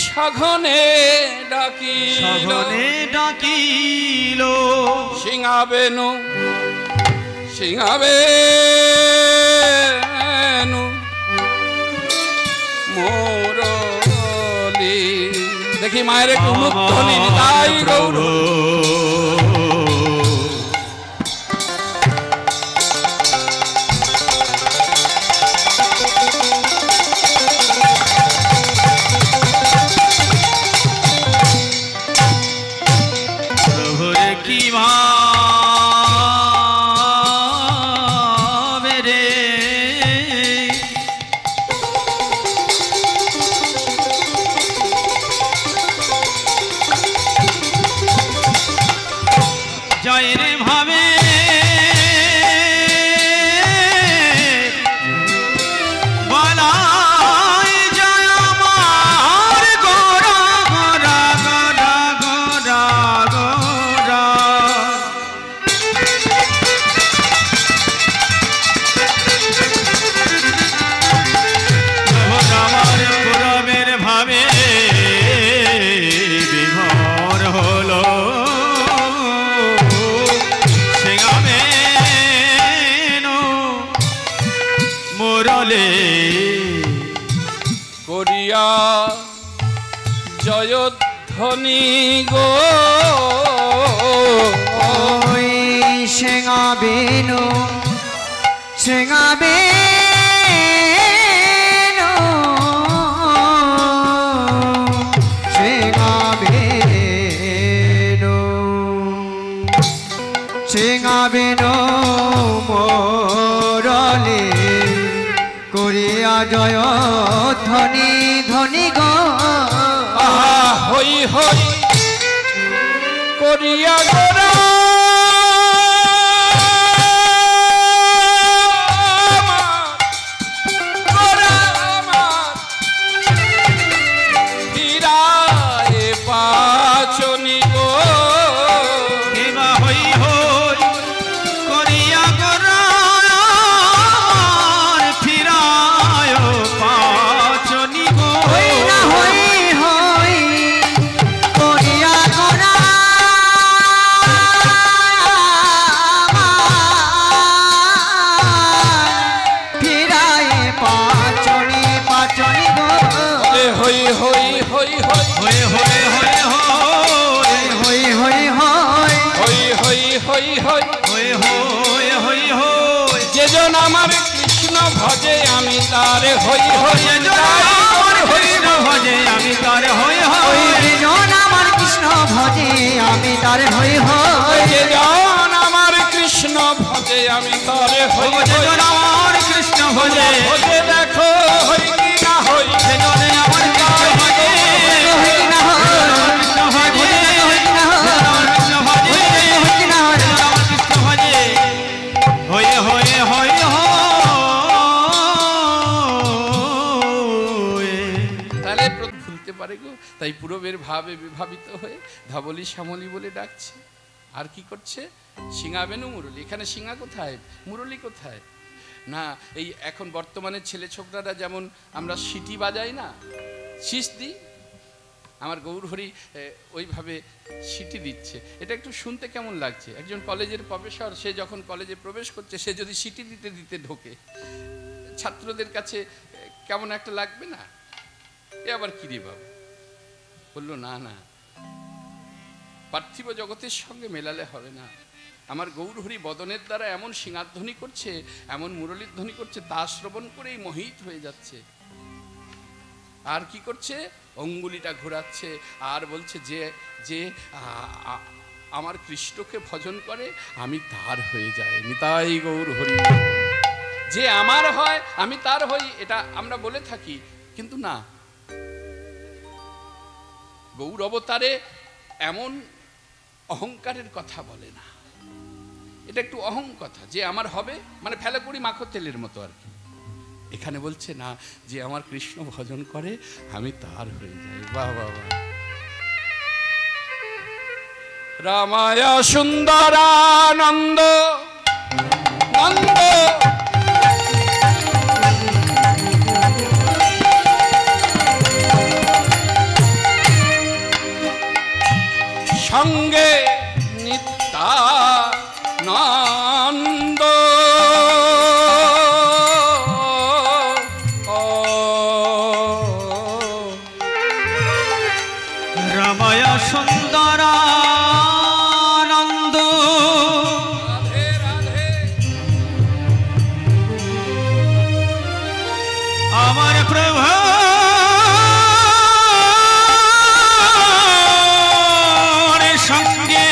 সঘনে ডাকিল, সঘনে ডাকিল। সিংহাবেনু সিংহাবেনু মোরলি। দেখি মায়ের একটু মুক্তলি তাই গৌর। প্রভুরে কি ভাবে রে, মোরলে করিয়া জয়ধ্বনি গো ওই সেঙা বেনু সেঙা বেনু সেঙা বেনু সেঙা বেনু মোরলে করিয়া জয় ধ্বনি ধ্বনি গো আহা হই হই করিয়া গোরা যেজন আমার কৃষ্ণ ভজে আমি তার হই হই ভজে আমি তার হই হই যেজন আমার কৃষ্ণ ভজে আমি তার হই হই যেজন আমার কৃষ্ণ ভজে আমি তার হই যেজন আমার কৃষ্ণ ভজে ভজে দেখো হই কি না হই যেজন আমার কৃষ্ণ ভজে হই কি না হই কৃষ্ণ ভজে হই কি না হই কৃষ্ণ ভজে হই কি না হই আমার কৃষ্ণ ভজে হয়ে হয়ে হয়ে তাহলে ভুলতে পারে গো। তাই পূরবের ভাবে বিভাবিত হয়ে ধবলি শ্যামলী বলে ডাকছে। আর কি করছে? সিঙাবেনু মুরলী। এখানে সিঙা কোথায়, মুরলী কোথায়? না, এই এখন বর্তমানে ছেলে ছোকরারা যেমন আমরা সিটি বাজাই না, শীষ দিই, আমার গৌরহরি ওইভাবে সিটি দিচ্ছে। এটা একটু শুনতে কেমন লাগছে? একজন কলেজের প্রফেসর, সে যখন কলেজে প্রবেশ করছে, সে যদি সিটি দিতে দিতে ঢোকে, ছাত্রদের কাছে কেমন একটা লাগবে না? এ আবার কি রে বাবা? বললো না না, পার্থিব জগতের সঙ্গে মেলালে হবে না। আমার গৌরহরি বদনের দ্বারা এমন সিংহাধ্বনি করছে, এমন মুরলীর ধ্বনি করছে, তা শ্রবণ করেই মোহিত হয়ে যাচ্ছে। আর কি করছে? অঙ্গুলিটা ঘোরাচ্ছে আর বলছে যে যে আমার কৃষ্ণকে ভজন করে আমি তার হয়ে যাই। নিতাই গৌরহরি। যে আমার হয় আমি তার হই, এটা আমরা বলে থাকি, কিন্তু না, গৌর অবতারে এমন অহংকারের কথা বলে না। এটা একটু অহং কথা, যে আমার হবে মানে ফেলে করি মাখো তেলের মতো আর কি। এখানে বলছে না, যে আমার কৃষ্ণ ভজন করে আমি তার হয়ে যাই। বাহ বাহ বাহ। রামায় সুন্দরানন্দ নন্দ সঙ্গে নিত্যানন্দ রামায় সুন্দরানন্দ রাধে রাধে। আমার প্রভু সঙ্গে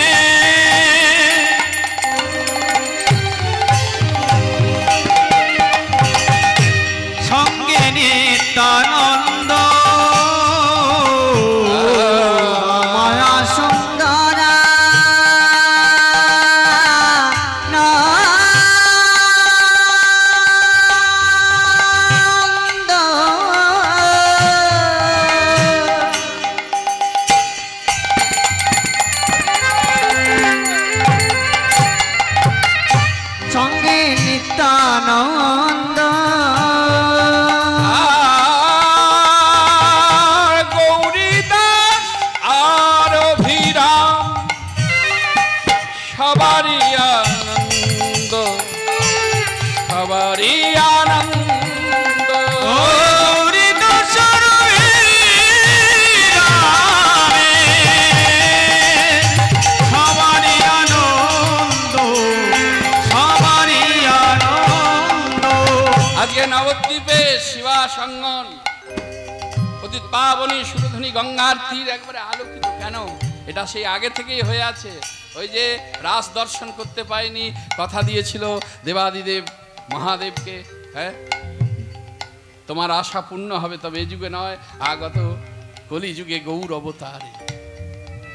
সঙ্গে নিত্যানন্দ মায়া সুন্দরা নন্দ সঙ্গে নিত্যানন্দ গৌরীদাস আর অভিরাম সবারই আনন্দ, সবারই আনন্দ। আজকে নবদ্বীপে শিবা সঙ্গন অতীত পাবনী সুরধনী গঙ্গার তীর একবারে আলোকিত। কেন? এটা সেই আগে থেকেই হয়ে আছে। ওই যে রাস দর্শন করতে পায়নি, কথা দিয়েছিল দেবাদিদেব মহাদেবকে, হ্যাঁ তোমার আশা পূর্ণ হবে, তবে এই যুগে নয়, আগত কলিযুগে গৌর অবতারে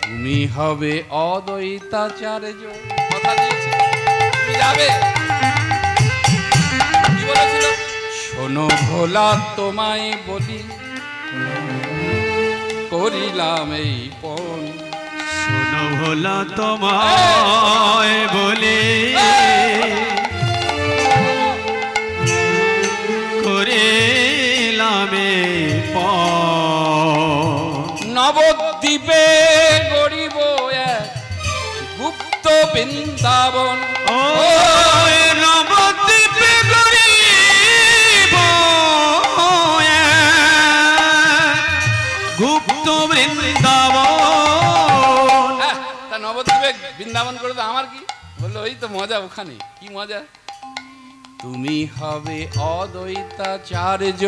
তুমি হবে অদ্বৈতাচার্য। কথা দিয়েছে তুমি যাবে। কি বলেছিল? শোনো ভোলা তোমায় বলি, করিলাম এই পণ। শোনো ভোলা তোমায় বলে, করিলাম এই পণ। নবদ্বীপে গড়িব এক গুপ্ত বৃন্দাবন। ও নবদ্বীপে গড়িব গুপ্ত বৃন্দাবন। তা নবদ্বীপে বৃন্দাবন করে তো আমার কি? বললো ওই তো মজা, ওখানে কি মজা। তুমি হবে অদ্বৈতাচার্য।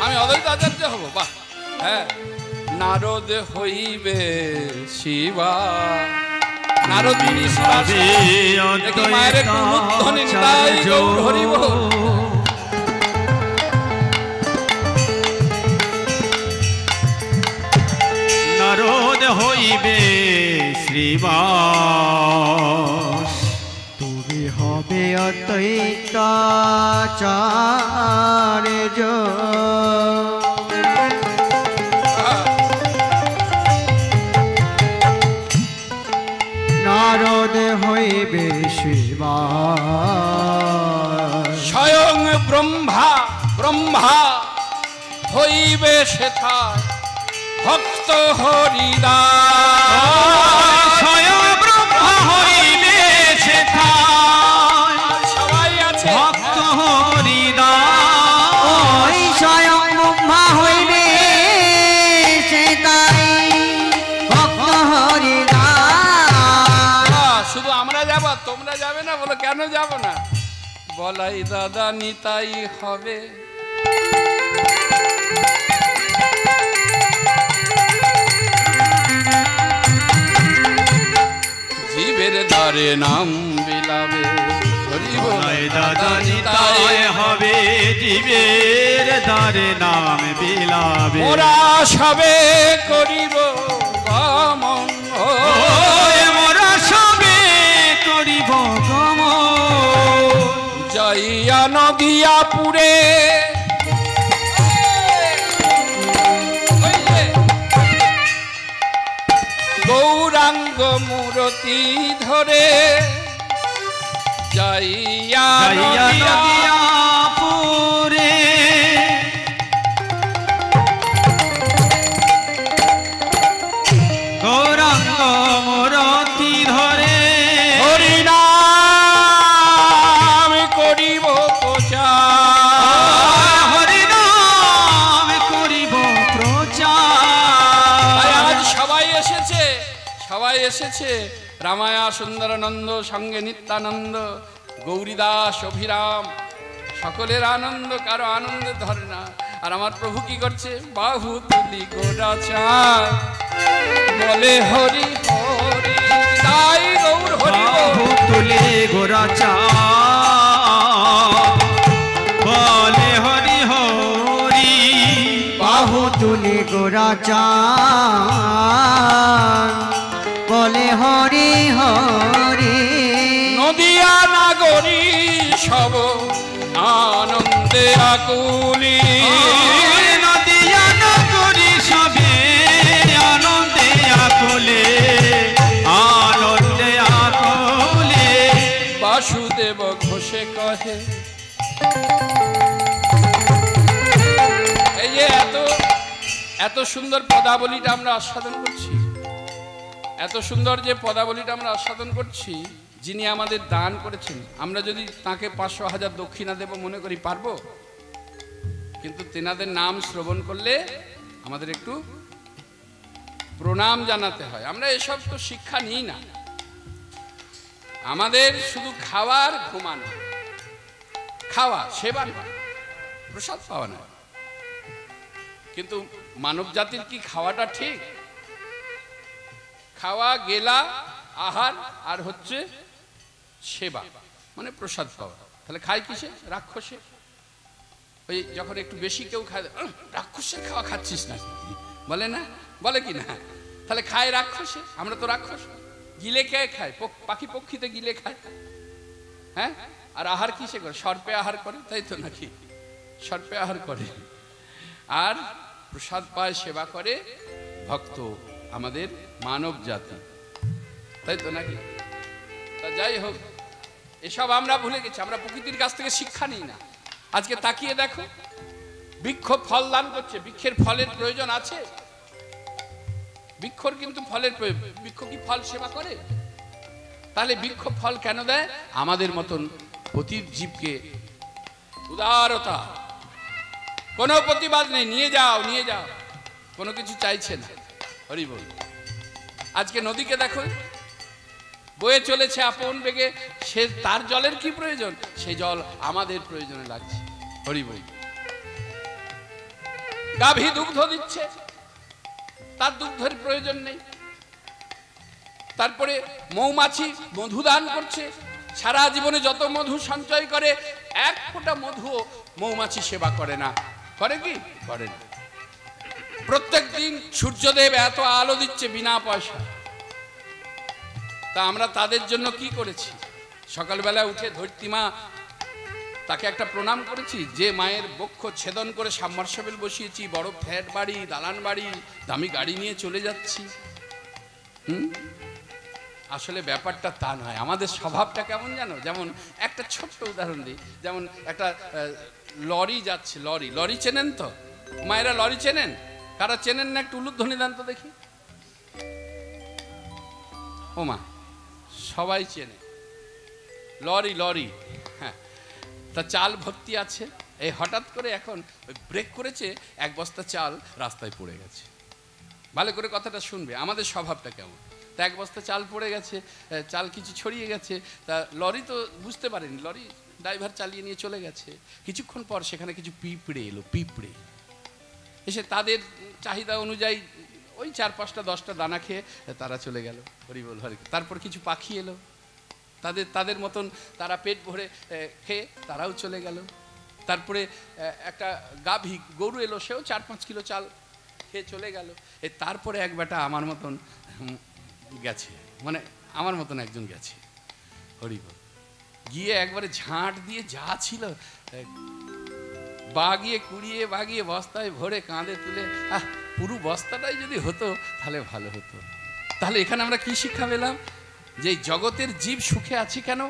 আমি অদ্বৈতাচার্য হব? বাহ, হ্যাঁ। নারদ হইবে শিবা, নারদিনী শিবা। দেখি মায়ের একটু উদ্ধনি নিতাই গৌর হরি বল। নারদ হইবে শ্রীবাস, তুমি হবে অদ্বৈতাচার্য। নারদ হইবে শিবাস, স্বয়ং ব্রহ্মা ব্রহ্মা হইবে সেথায় ভক্ত হরিদাস। স্বয়ং ব্রহ্মা হইবে সেথায় সবাই আছে ভক্ত হরিদাস। ওই স্বয়ং ব্রহ্মা হইবে সেতাই ভক্ত হরিদাস। শুধু আমরা যাব, তোমরা যাবে না? বলো কেন যাব না? বলাই দাদা নিতাই হবে। জীবের দ্বারে নাম বিলাবে, হরি বলাই দাদা নিতাই হবে, জীবের দ্বারে নাম বিলাবে। মোরা সবে করিব গমন, মোরা সবে করিব গমন। যাইয়া নদিয়াপুরে গৌরাঙ্গ মূরতি ধরে, যাইয়া নদিয়াপুরে গৌরাঙ্গ মূরতি ধরে, হরিনাম করিব প্রচার, হরিনাম করিব প্রচার। আজ সবাই এসেছে, সবাই এসেছে। রামায়া সুন্দরানন্দ সঙ্গে নিত্যানন্দ, গৌরীদাস অভিরাম, সকলের আনন্দ, কারো আনন্দ ধরে না। আর আমার প্রভু কি করছে? বাহু তুলি গোরাচার বলে হরি হরি, তাই গৌর হরি বাহু তুলে গোরাচার বলে হরি হরি। বাহু তুলে গোরাচার বলে হরি হরি। নদিয়া নাগরী সব আনন্দে আকুলি, নদিয়া নগরী সবে আনন্দে আকুলে, আনন্দে আকুলে। বাসুদেব ঘোষে কহে। এই যে এত সুন্দর পদাবলীটা আমরা আস্বাদন করছি, এত সুন্দর যে পদাবলীটা আমরা আস্বাদন করছি, যিনি আমাদের দান করেছেন, আমরা যদি তাকে 500,000 দক্ষিণা দেব মনে করি পারবো? কিন্তু তেনাদের নাম শ্রবণ করলে আমাদের একটু প্রণাম জানাতে হয়। আমরা এসব তো শিক্ষা নিই না। আমাদের শুধু খাওয়ার ঘুমানো, খাওয়া সেবা নয়, প্রসাদ পাওয়া নয়। কিন্তু মানব জাতির কি খাওয়াটা ঠিক? খাওয়া, গেলা, আহার আর হচ্ছে সেবা, মানে প্রসাদ পাওয়া। তাহলে খায় কিসে? রাক্ষসে। ওই যখন একটু বেশি কেউ খায়, রাক্ষসের খাওয়া খাচ্ছিস না বলে না, বলে কি না? তাহলে খায় রাক্ষসে। আমরা তো রাক্ষস। গিলে কে খায়? পাখি পক্ষীতে গিলে খায়। হ্যাঁ, আর আহার কিসে করে? সর্পে আহার করে, তাই তো নাকি? সর্পে আহার করে। আর প্রসাদ পায়, সেবা করে ভক্ত, আমাদের মানব জাতি, তাই তো নাকি? তা যাই হোক, এসব আমরা ভুলে গেছি। আমরা প্রকৃতির কাছ থেকে শিক্ষা নিই না। আজকে তাকিয়ে দেখো, বৃক্ষ ফল দান করছে, বৃক্ষের ফলের প্রয়োজন আছে? বৃক্ষর কিন্তু ফলের প্রয়োজন। বৃক্ষ কি ফল সেবা করে? তাহলে বৃক্ষ ফল কেন দেয়? আমাদের মতন পতিত জীবকে উদারতা, কোনো প্রতিবাদ নেই, নিয়ে যাও নিয়ে যাও, কোনো কিছু চাইছে না। হরি বল। আজকে নদীকে দেখো, বয়ে চলেছে আপন বেগে, সে তার জলের কি প্রয়োজন? সে জল আমাদের প্রয়োজনে লাগছে। হরি বল। গাভী দুগ্ধ দিচ্ছে, তার দুগ্ধের প্রয়োজন নেই। তারপরে মৌমাছি মধু দান করছে, সারা জীবনে যত মধু সঞ্চয় করে, এক ফোঁটা মধু মৌমাছি সেবা করে না। করে কি? করে না। প্রত্যেক দিন সূর্যদেব এত আলো দিচ্ছে বিনা পয়সা, তা আমরা তাদের জন্য কি করেছি? সকালবেলা উঠে ধরতিমা, তাকে একটা প্রণাম করেছি, যে মায়ের বক্ষ ছেদন করে সাবমার্সিবল বসিয়েছি, বড় ফ্ল্যাট বাড়ি, দালান বাড়ি, দামি গাড়ি নিয়ে চলে যাচ্ছি। আসলে ব্যাপারটা তা নয়। আমাদের স্বভাবটা কেমন জানো? যেমন একটা ছোট্ট উদাহরণ দিই। যেমন একটা লরি যাচ্ছে, লরি, লরি চেনেন তো মায়েরা? লরি চেনেন? কারা চেনেন না একটু উলুধ্বনি দেন তো দেখি। ও মা, সবাই চেনে লরি, লরি। হ্যাঁ, তা চাল ভর্তি আছে। এই হঠাৎ করে এখন ব্রেক করেছে, এক বস্তা চাল রাস্তায় পড়ে গেছে। ভালো করে কথাটা শুনবে, আমাদের স্বভাবটা কেমন। তা এক বস্তা চাল পড়ে গেছে, চাল কিছু ছড়িয়ে গেছে। তা লরি তো বুঝতে পারেনি, লরি ড্রাইভার চালিয়ে নিয়ে চলে গেছে। কিছুক্ষণ পর সেখানে কিছু পিঁপড়ে এলো, পিঁপড়ে এসে তাদের চাহিদা অনুযায়ী ওই 4-5টা 10টা দানা খেয়ে তারা চলে গেল। হরি বল, হরি। তারপর কিছু পাখি এলো, তাদের মতন তারা পেট ভরে খেয়ে তারাও চলে গেল। তারপরে একটা গাভী, গরু এলো, সেও 4-5 কিলো চাল খেয়ে চলে গেল। তারপরে এক বেটা আমার মতন গেছে, মানে আমার মতন একজন গেছে। হরি বল। গিয়ে একবারে ঝাঁট দিয়ে যা ছিল বাগিয়ে কুড়িয়ে বাগিয়ে বস্তায় ভরে কাঁধে তুলে, পুরো বস্তাটাই যদি হতো তাহলে ভালো হতো। তাহলে এখানে আমরা কি শিক্ষা পেলাম? যে জগতের জীব সুখে আছে কেন?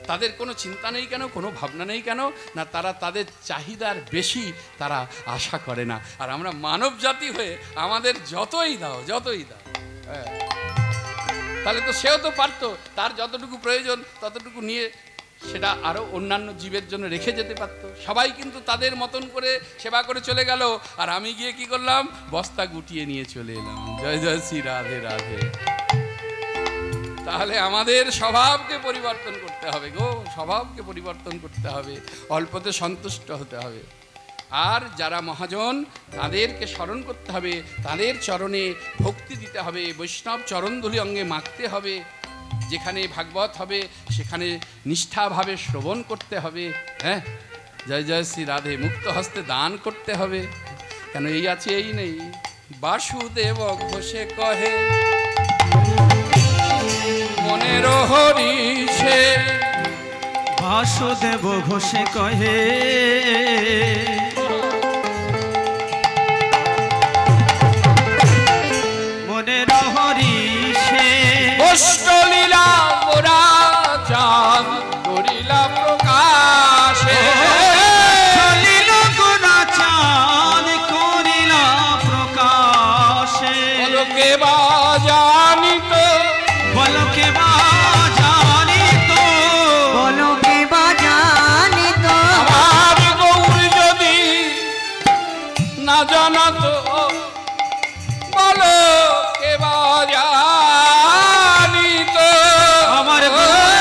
তাদের কোনো চিন্তা নেই কেন? কোনো ভাবনা নেই কেন? না, তারা তাদের চাহিদার বেশি তারা আশা করে না। আর আমরা মানব জাতি হয়ে আমাদের যতই দাও, যতই দাও, তাহলে তো সেও তো পারতো তার যতটুকু প্রয়োজন ততটুকু নিয়ে সেটা আরো অন্যান্য জীবের জন্য রেখে যেতে পারতো। সবাই কিন্তু তাদের মতন করে সেবা করে চলে গেল, আর আমি গিয়ে কি করলাম? বস্তা গুটিয়ে নিয়ে চলে এলাম। জয় জয় শ্রী রাধে রাধে। তাহলে আমাদের স্বভাবকে পরিবর্তন করতে হবে গো, স্বভাবকে পরিবর্তন করতে হবে, অল্পতে সন্তুষ্ট হতে হবে। আর যারা মহাজন তাদেরকে স্মরণ করতে হবে, তাদের চরণে ভক্তি দিতে হবে, বৈষ্ণব চরণধূলি অঙ্গে মাখতে হবে। যেখানে ভাগবত হবে সেখানে নিষ্ঠাভাবে শ্রবণ করতে হবে। হ্যাঁ, জয় জয় শ্রী রাধে। মুক্ত হস্তে দান করতে হবে। কেন এই আছে এই নেই। বাসুদেব ঘোষে কহে মনের হরিষে, বাসুদেব ঘোষে কহে মনের হরিষে, অষ্টলীলা গোরা চাঁদ করিলা প্রকাশে, লীলা গোরা চাঁদ করিলা প্রকাশে, বলকে বা জানিত, বলকে বা জানিত, বলকে বা জানিত, আমার গৌর যদি না জানাত, বলকে বা জানিত, আমার গৌর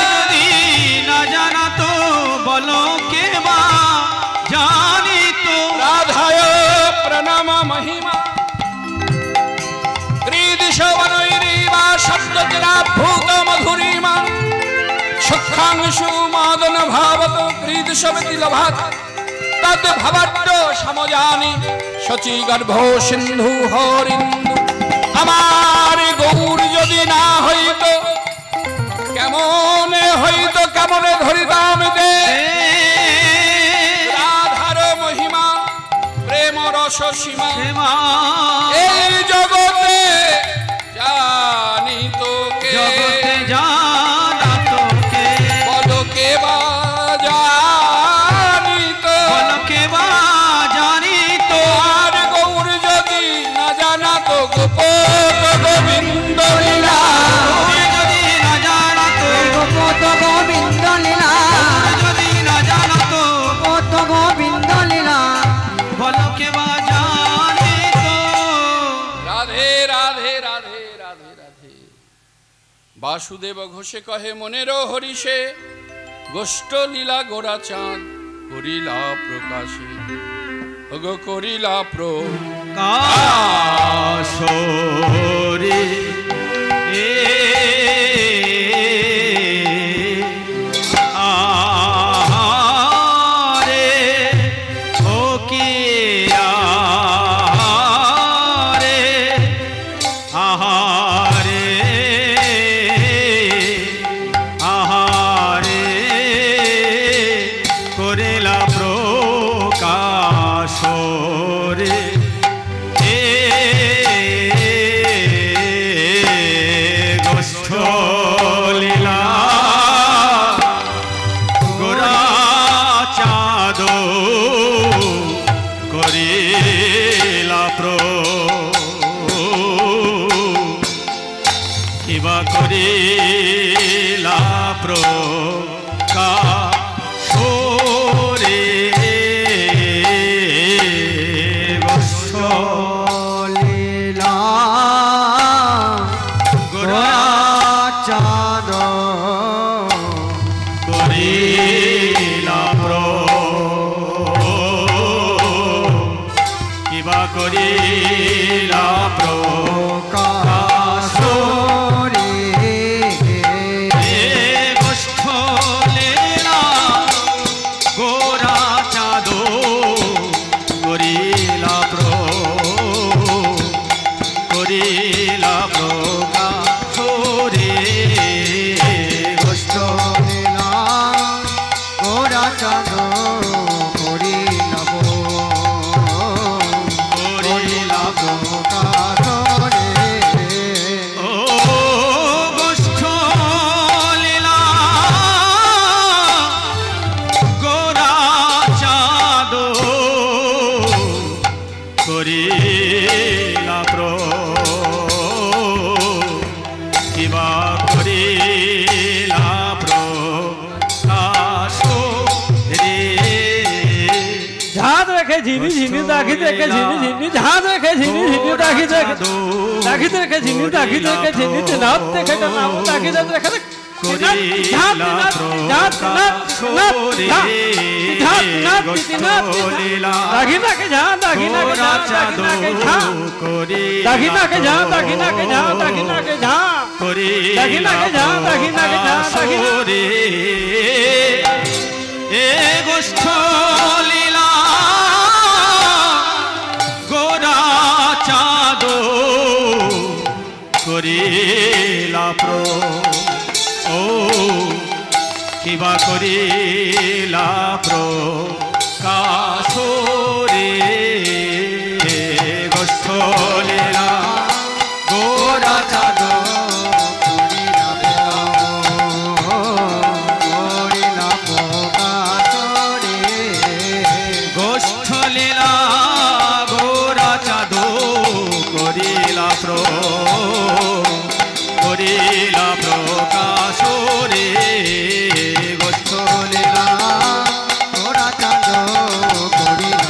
শিশু মদন ভাবত কৃত সবেতি লভাত তদ ভাবাট্য সমজানি শচী গর্ভ সিন্ধু হরিন্দু। আমার গৌর যদি না হইত কেমনে হইত, কেমনে ধরিতাম দে রাধার মহিমা প্রেম রস সীমা। এই জগতে জানি তোকে, জগতে জানা তোকে, বলকে বা জানি তো, বলকে বা জানি তো। আর গৌর যদি না জানা তো গোপত গোবিন্দ লীলা, যদি না জানা তো, গোপত গোবিন্দ লীলা, যদি না জানা তো, গোপত গোবিন্দ লীলা। বলকে বা জানি তো। রাধে রাধে রাধে রাধে রাধে। বাসুদেব ঘোষে কহে মনের হরিষে, গোষ্ঠ লীলা গোরা চাঁদ করিলা প্রকাশে, ওগো করিলা কাশরে আরে ও কি আরে আহারে আহারে করিলা প্রকাশরে গোষ্ঠ লীলা গোরা চাঁদ করিলা কিবা করিলা প্রকাশরে গোষ্ঠ লীলা গোরা চাঁদ করিলা কিবা করিলা প্রকাশরে গোষ্ঠ লীলা গোরা চাঁদ করিলা করিলা প্রকাশরে গোষ্ঠ লীলা গোরা চাঁদ করিলাম করিলা প্রকাশরে। ও গোষ্ঠ লীলা গোরা চাঁদ করিলা কিবা করিলা প্রকাশরে ঝাঁদ রেখে ঝিনি ঝিনি দাখি দেখে ঝিনি ঝিনি ঝাঁদ রেখে ঝিনি ঝিনি দাখি দেখে দাখি দেখে ঝিনি দাখি দেখে ঝিনি নাম দেখে নাম দাখি দেখে গোষ্ঠ লীলা গোরা চাঁদ করিলা ও কিবা করিলা প্রকাশরে গোষ্ঠ লীলা গোরা চাঁদ গোষ্ঠ লীলা গোরা চাঁদ করিলা প্রকাশরে গোষ্ঠ লীলা গোরা চাঁদ করিলা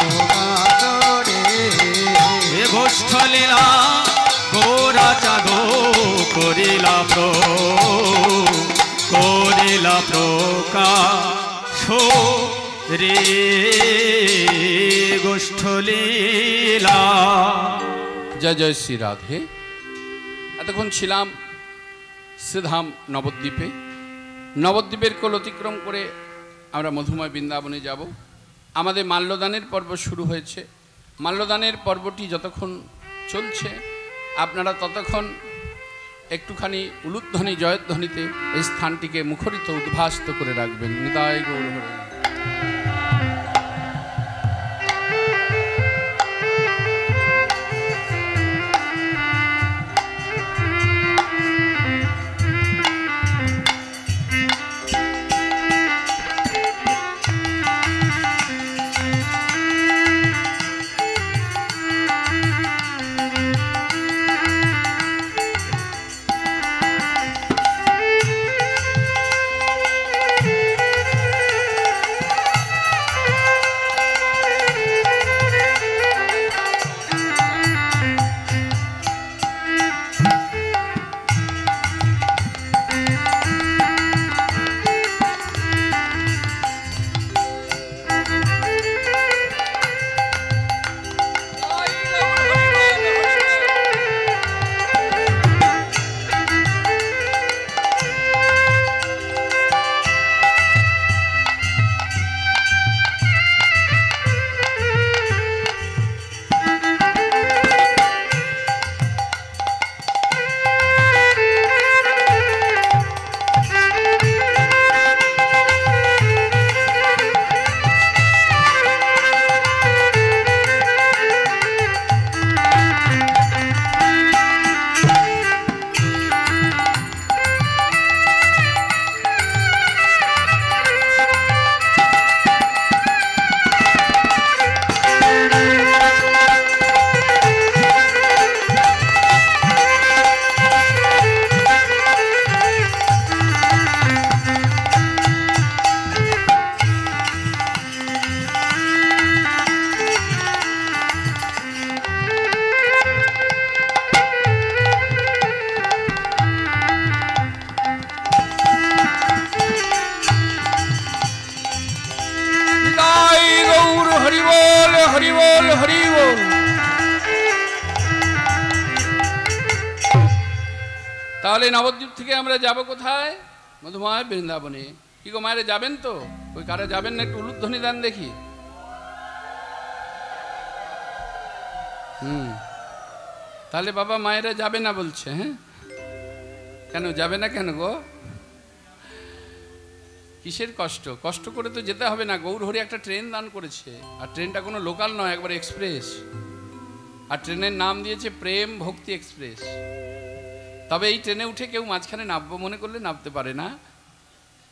প্রকাশরে। গোষ্ঠ লীলা গোরা চাঁদ করিলা প্রকাশরে গোষ্ঠ লীলা। জয় জয় শ্রী রাধে। এতক্ষণ ছিলাম শ্রীধাম নবদ্বীপে। নবদ্বীপের কোল অতিক্রম করে আমরা মধুময় বৃন্দাবনে যাব। আমাদের মাল্যদানের পর্ব শুরু হয়েছে। মাল্যদানের পর্বটি যতক্ষণ চলছে আপনারা ততক্ষণ একটুখানি উলুধ্বনি জয়ধ্বনিতে এই স্থানটিকে মুখরিত উদ্ভাসিত করে রাখবেন। নিতাই গৌর হরে। তাহলে নবদ্বীপ থেকে আমরা যাব কোথায়? মধুময় বৃন্দাবনে। কি গো মায়েরা যাবেন তো? ওই কারা যাবেন না একটু উলুধ্বনি দেন দেখি। তাহলে বাবা মায়েরা যাবে না বলছে। হ্যাঁ, কেন যাবে না কেন গো? কিসের কষ্ট? কষ্ট করে তো যেতে হবে না। গৌরহরি একটা ট্রেন দান করেছে, আর ট্রেনটা কোনো লোকাল নয়, একবার এক্সপ্রেস। আর ট্রেনের নাম দিয়েছে প্রেম ভক্তি এক্সপ্রেস। তবে এই ট্রেনে উঠে কেউ মাঝখানে নামবো মনে করলে নামতে পারে না,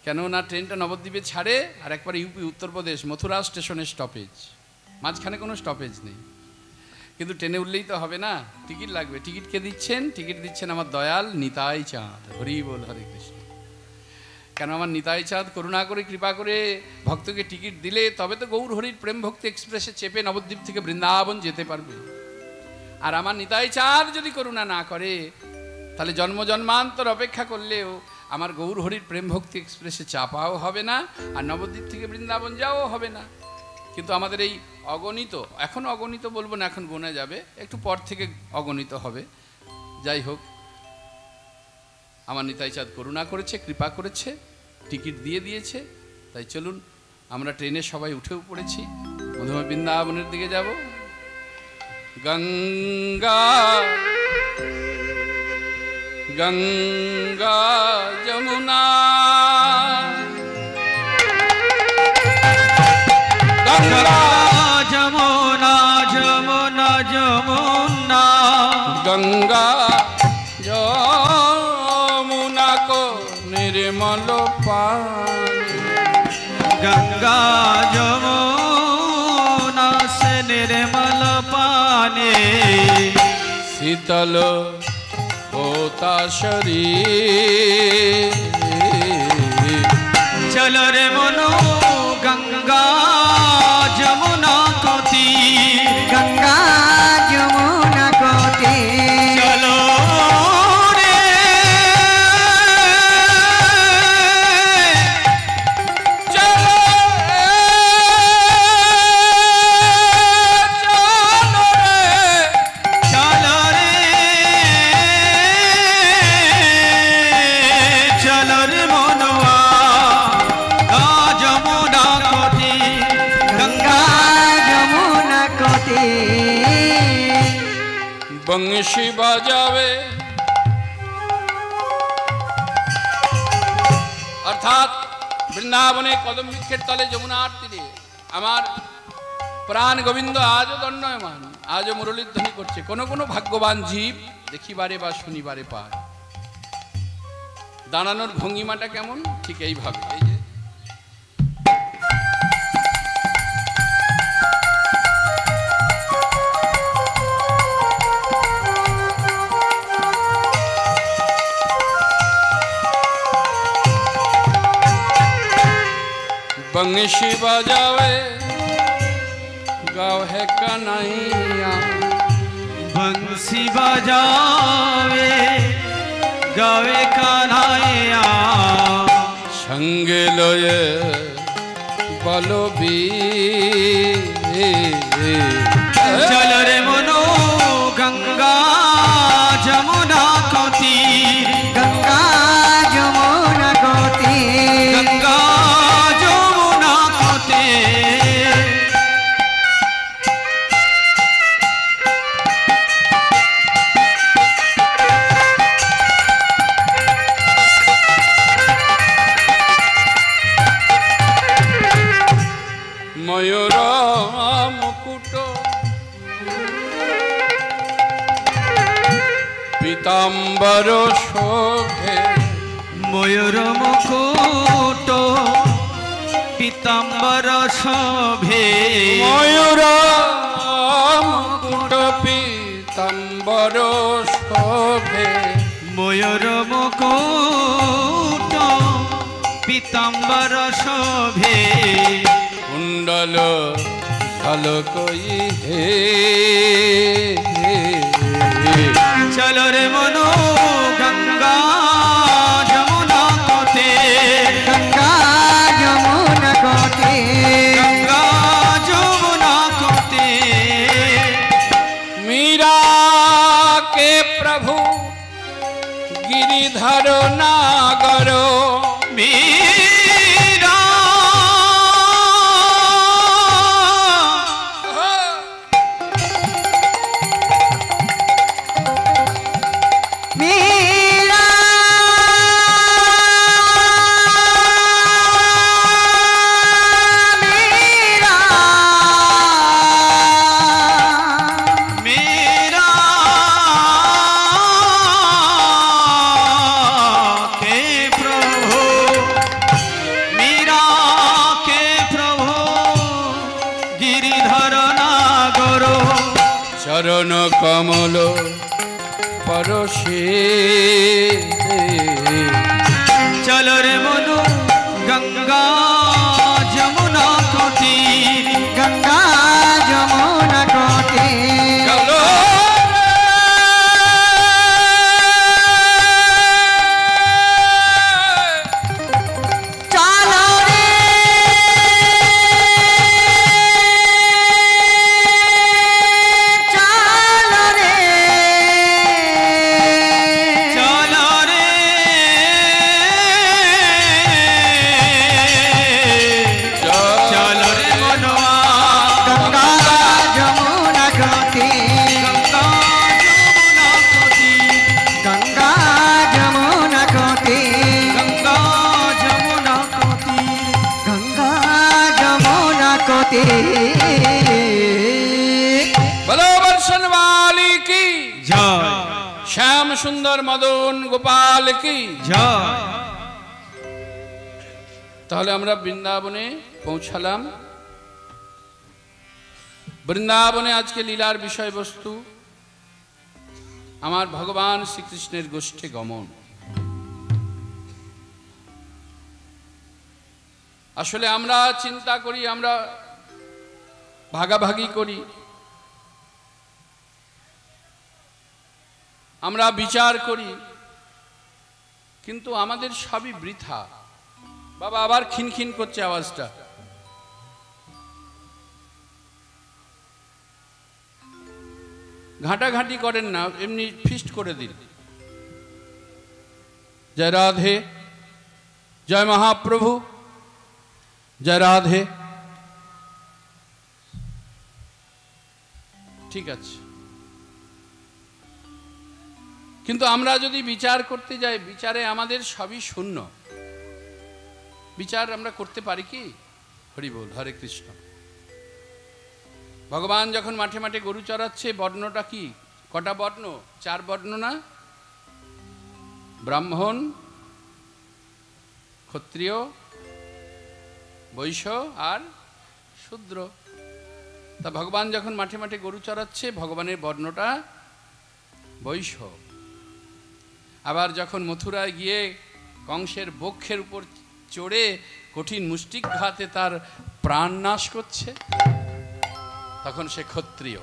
কেননা ট্রেনটা নবদ্বীপে ছাড়ে আর একবার ইউপি উত্তরপ্রদেশ মথুরা স্টেশনের স্টপেজ, মাঝখানে কোনো স্টপেজ নেই। কিন্তু ট্রেনে উঠলেই তো হবে না, টিকিট লাগবে। টিকিট কে দিচ্ছেন? টিকিট দিচ্ছেন আমার দয়াল নিতাই চাঁদ। হরি বল হরে কৃষ্ণ। কেন আমার নিতাই চাঁদ করুণা করে কৃপা করে ভক্তকে টিকিট দিলে তবে তো গৌরহরির প্রেম ভক্তি এক্সপ্রেসে চেপে নবদ্বীপ থেকে বৃন্দাবন যেতে পারবে। আর আমার নিতাই চাঁদ যদি করুণা না করে তাহলে জন্ম জন্মান্তর অপেক্ষা করলেও আমার গৌরহরির প্রেম ভক্তি এক্সপ্রেসে চাপাও হবে না, আর নবদ্বীপ থেকে বৃন্দাবন যাওয়াও হবে না। কিন্তু আমাদের এই অগণিত, এখন অগণিত বলবো না, এখন গোনা যাবে, একটু পর থেকে অগণিত হবে। যাই হোক, আমার নিতাই চাঁদ করুণা করেছে, কৃপা করেছে, টিকিট দিয়ে দিয়েছে। তাই চলুন আমরা ট্রেনে সবাই উঠেও পড়েছি, মধুময় বৃন্দাবনের দিকে যাব। গঙ্গা গঙ্গা যমুনা গঙ্গা যমুনা যমুনা যমুনা গঙ্গা যমুনা কো নির্মল পানি। গঙ্গা যমুনা সে নির্মল পানি। শীতল होता शरीर चलो रे मनो गंगा जमुना को तीर। गंगा यमुना को तीर चलो रे चलो रे। चलो रे বংশী বাজাবে। অর্থাৎ বৃন্দাবনে কদম বৃক্ষের তলে যমুনার তীরে আমার প্রাণ গোবিন্দ আজও দণ্ডায়মান, আজও মুরলীধ্বনি করছে। কোন কোন ভাগ্যবান জীব দেখিবারে বা শুনিবারে পায়। দাঁড়ানোর ভঙ্গিমাটা কেমন? ঠিক এইভাবে, এই যে बंशी बजावे गाँव है कन्हैया। बंसी बजावे गावे कन्हैया। संग लये बलबीर। चल रे मनो गंगा जमुना को तीर। गंगा जमुना को तीर। गंगा मयूर मुकुट पीताम्बर शोभे। मयूर मुकुट पीताम्बर शोभे। मयूर मुकुट पीताम्बर शोभे। मयूर मुकुट पीताम्बर शोभे। कुंडल झलकई हे। चलो रे मनो गंगा जमुना को तीर। गंगा जमुना को तीर। गंगा जमुना को तीर। मीरा के प्रभु गिरिधर नागर। मीरा मीरा मीरा मेरा के प्रभु। मीरा के प्रभु गिरिधर नागर। चरण कमल परशे। चल रे मनु गंगा जमुना को तीर। गंगा जमुना को तीर। चलो चलो रे चलो रे चलो रे चलो रे मनवा। गंगा जमुना को तीर। गंगा जमुना को तीर। गंगा जमुना को तीर। गंगा गंगा जमुना जमुना को तीर। को तीर। बोलो वर्षण वाली की जय श्याम सुंदर मदन गोपाल की। जय। তাহলে আমরা বৃন্দাবনে পৌঁছালাম। বৃন্দাবনে আজকে লীলার বিষয়বস্তু আমার ভগবান শ্রীকৃষ্ণের গোষ্ঠে গমন। আসলে আমরা চিন্তা করি, আমরা ভাগাভাগি করি, আমরা বিচার করি, কিন্তু আমাদের সবই বৃথা। বাবা আবার খিনখিন করছে আওয়াজটা। ঘাঁটাঘাঁটি করেন না, এমনি ফিস্ট করে দিন। জয় রাধে, জয় মহাপ্রভু, জয় রাধে। ঠিক আছে, কিন্তু আমরা যদি বিচার করতে যাই, বিচারে আমাদের সবই শূন্য। বিচার আমরা করতে পারি কি? হরি বল, হরে কৃষ্ণ। ভগবান যখন মাঠে মাঠে গরু চড়াচ্ছে, বর্ণটা কি? কটা বর্ণ? 4 বর্ণ না? ব্রাহ্মণ, ক্ষত্রিয়, বৈশ্য আর শূদ্র। তা ভগবান যখন মাঠে মাঠে গরু চড়াচ্ছে, ভগবানের বর্ণটা বৈশ্য। আবার যখন মথুরায় গিয়ে কংসের বক্ষের উপর চড়ে কঠিন মুষ্টিঘাতে তার প্রাণ নাশ করছে, তখন সে ক্ষত্রিয়।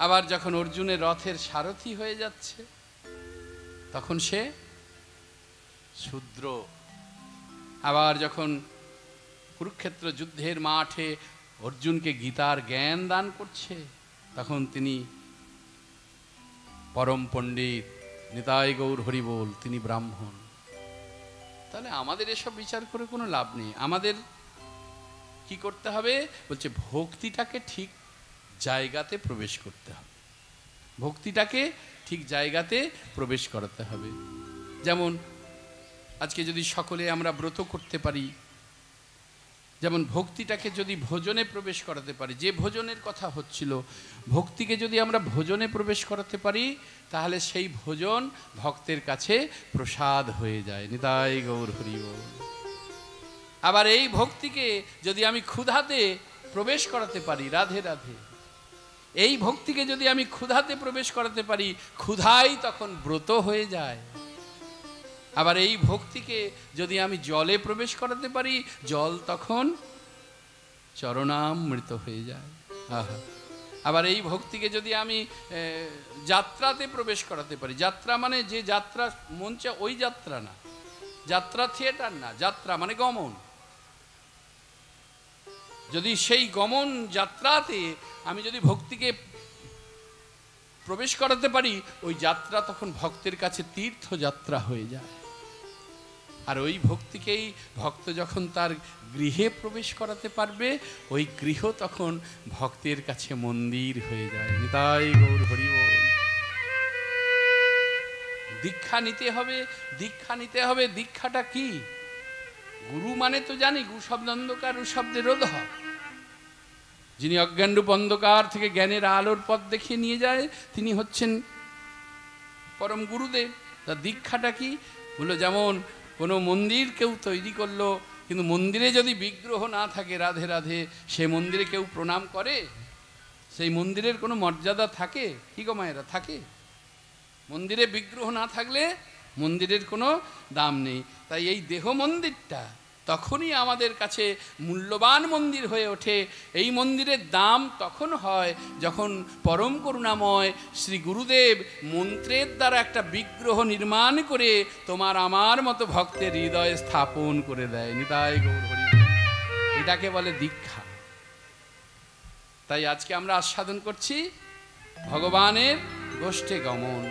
আবার যখন অর্জুনের রথের সারথি হয়ে যাচ্ছে, তখন সে শূদ্র। আবার যখন কুরুক্ষেত্র যুদ্ধের মাঠে অর্জুনকে গীতার জ্ঞান দান করছে, তখন তিনি পরম পণ্ডিত, নিতাই গৌর হরি বল, তিনি ব্রাহ্মণ। তাহলে আমাদের এসব বিচার করে কোনো লাভ নেই। আমাদের কি করতে হবে? বলছে ভক্তিটাকে ঠিক জায়গাতে প্রবেশ করতে হবে, ভক্তিটাকে ঠিক জায়গাতে প্রবেশ করাতে হবে। যেমন আজকে যদি সকলে আমরা ব্রত করতে পারি, যেমন ভক্তিটাকে যদি ভোজনে প্রবেশ করাতে পারি, যে ভোজনের কথা হচ্ছিল, ভক্তিকে যদি আমরা ভোজনে প্রবেশ করাতে পারি, তাহলে সেই ভোজন ভক্তের কাছে প্রসাদ হয়ে যায়। নিতাই গৌর হরি বল। আবার এই ভক্তিকে যদি আমি ক্ষুধাতে প্রবেশ করাতে পারি, রাধে রাধে, এই ভক্তিকে যদি আমি ক্ষুধাতে প্রবেশ করাতে পারি, ক্ষুধাই তখন ব্রত হয়ে যায়। আবার এই ভক্তিকে যদি আমি জলে প্রবেশ করাতে পারি, জল তখন চরণামৃত হয়ে যায়। আহা। আবার এই ভক্তিকে যদি আমি যাত্রাতে প্রবেশ করাতে পারি, যাত্রা মানে যে যাত্রা মঞ্চে, ওই যাত্রা না, যাত্রা থিয়েটার না, যাত্রা মানে গমন। যদি সেই গমন যাত্রাতে আমি যদি ভক্তিকে প্রবেশ করাতে পারি, ওই যাত্রা তখন ভক্তের কাছে তীর্থযাত্রা হয়ে যায়। আর ওই ভক্তিকেই ভক্ত যখন তার গৃহে প্রবেশ করাতে পারবে, ওই গৃহ তখন ভক্তের কাছে মন্দির হয়ে যায়। নিতাই গৌর হরি বল। দীক্ষা নিতে হবে, দীক্ষা নিতে হবে। দীক্ষাটা কি? গুরু মানে তো জানি, গু শব্দ অন্ধকার, উ শব্দে রোধ হয়। যিনি অজ্ঞানরূপ অন্ধকার থেকে জ্ঞানের আলোর পথ দেখিয়ে নিয়ে যায়, তিনি হচ্ছেন পরম গুরুদেব। তা দীক্ষাটা কি? বললো যেমন কোনো মন্দির কেউ তৈরি করলো, কিন্তু মন্দিরে যদি বিগ্রহ না থাকে, রাধে রাধে, সে মন্দিরে কেউ প্রণাম করে? সেই মন্দিরের কোনো মর্যাদা থাকে কি গো মায়েরা? থাকে? মন্দিরে বিগ্রহ না থাকলে মন্দিরের কোনো দাম নেই। তাই এই দেহ মন্দিরটা তখনই আমাদের কাছে মূল্যবান মন্দির হয়ে ওঠে। এই মন্দিরের দাম তখন হয় যখন পরম করুণাময় শ্রী গুরুদেব মন্ত্রের দ্বারা একটা বিগ্রহ নির্মাণ করে তোমার আমার মতো ভক্তের হৃদয়ে স্থাপন করে দেয়। নিতাই গৌর হরি। এটাকে বলে দীক্ষা। তাই আজকে আমরা আস্বাদন করছি ভগবানের গোষ্ঠে গমন।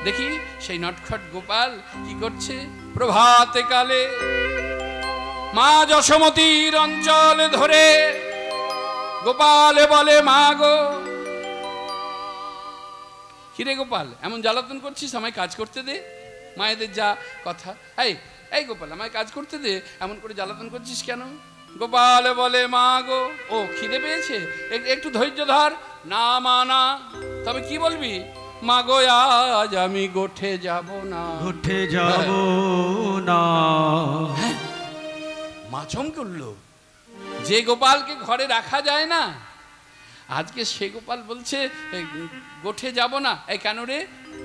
দেখি সেই নটখট গোপাল কি করছে। প্রভাতে কালে মা যশোমতীর অঞ্চল ধরে গোপালে বলে, মা গো, কিরে গোপাল এমন জ্বালাতন করছিস, আমায় কাজ করতে দে। মায়েদের যা কথা, এই গোপাল আমায় কাজ করতে দে, এমন করে জ্বালাতন করছিস কেন? গোপালে বলে, মা গো, ও খিদে পেয়েছে, একটু ধৈর্য ধর। না মা না, তবে কি বলবি? মা গো আজ আমি গোঠে যাব না। গোঠে যাব না। মা চমকে উঠল। যে গোপালকে ঘরে রাখা যায় না, আজকে সে গোপাল বলছে গোঠে যাব না। এই কেন রে?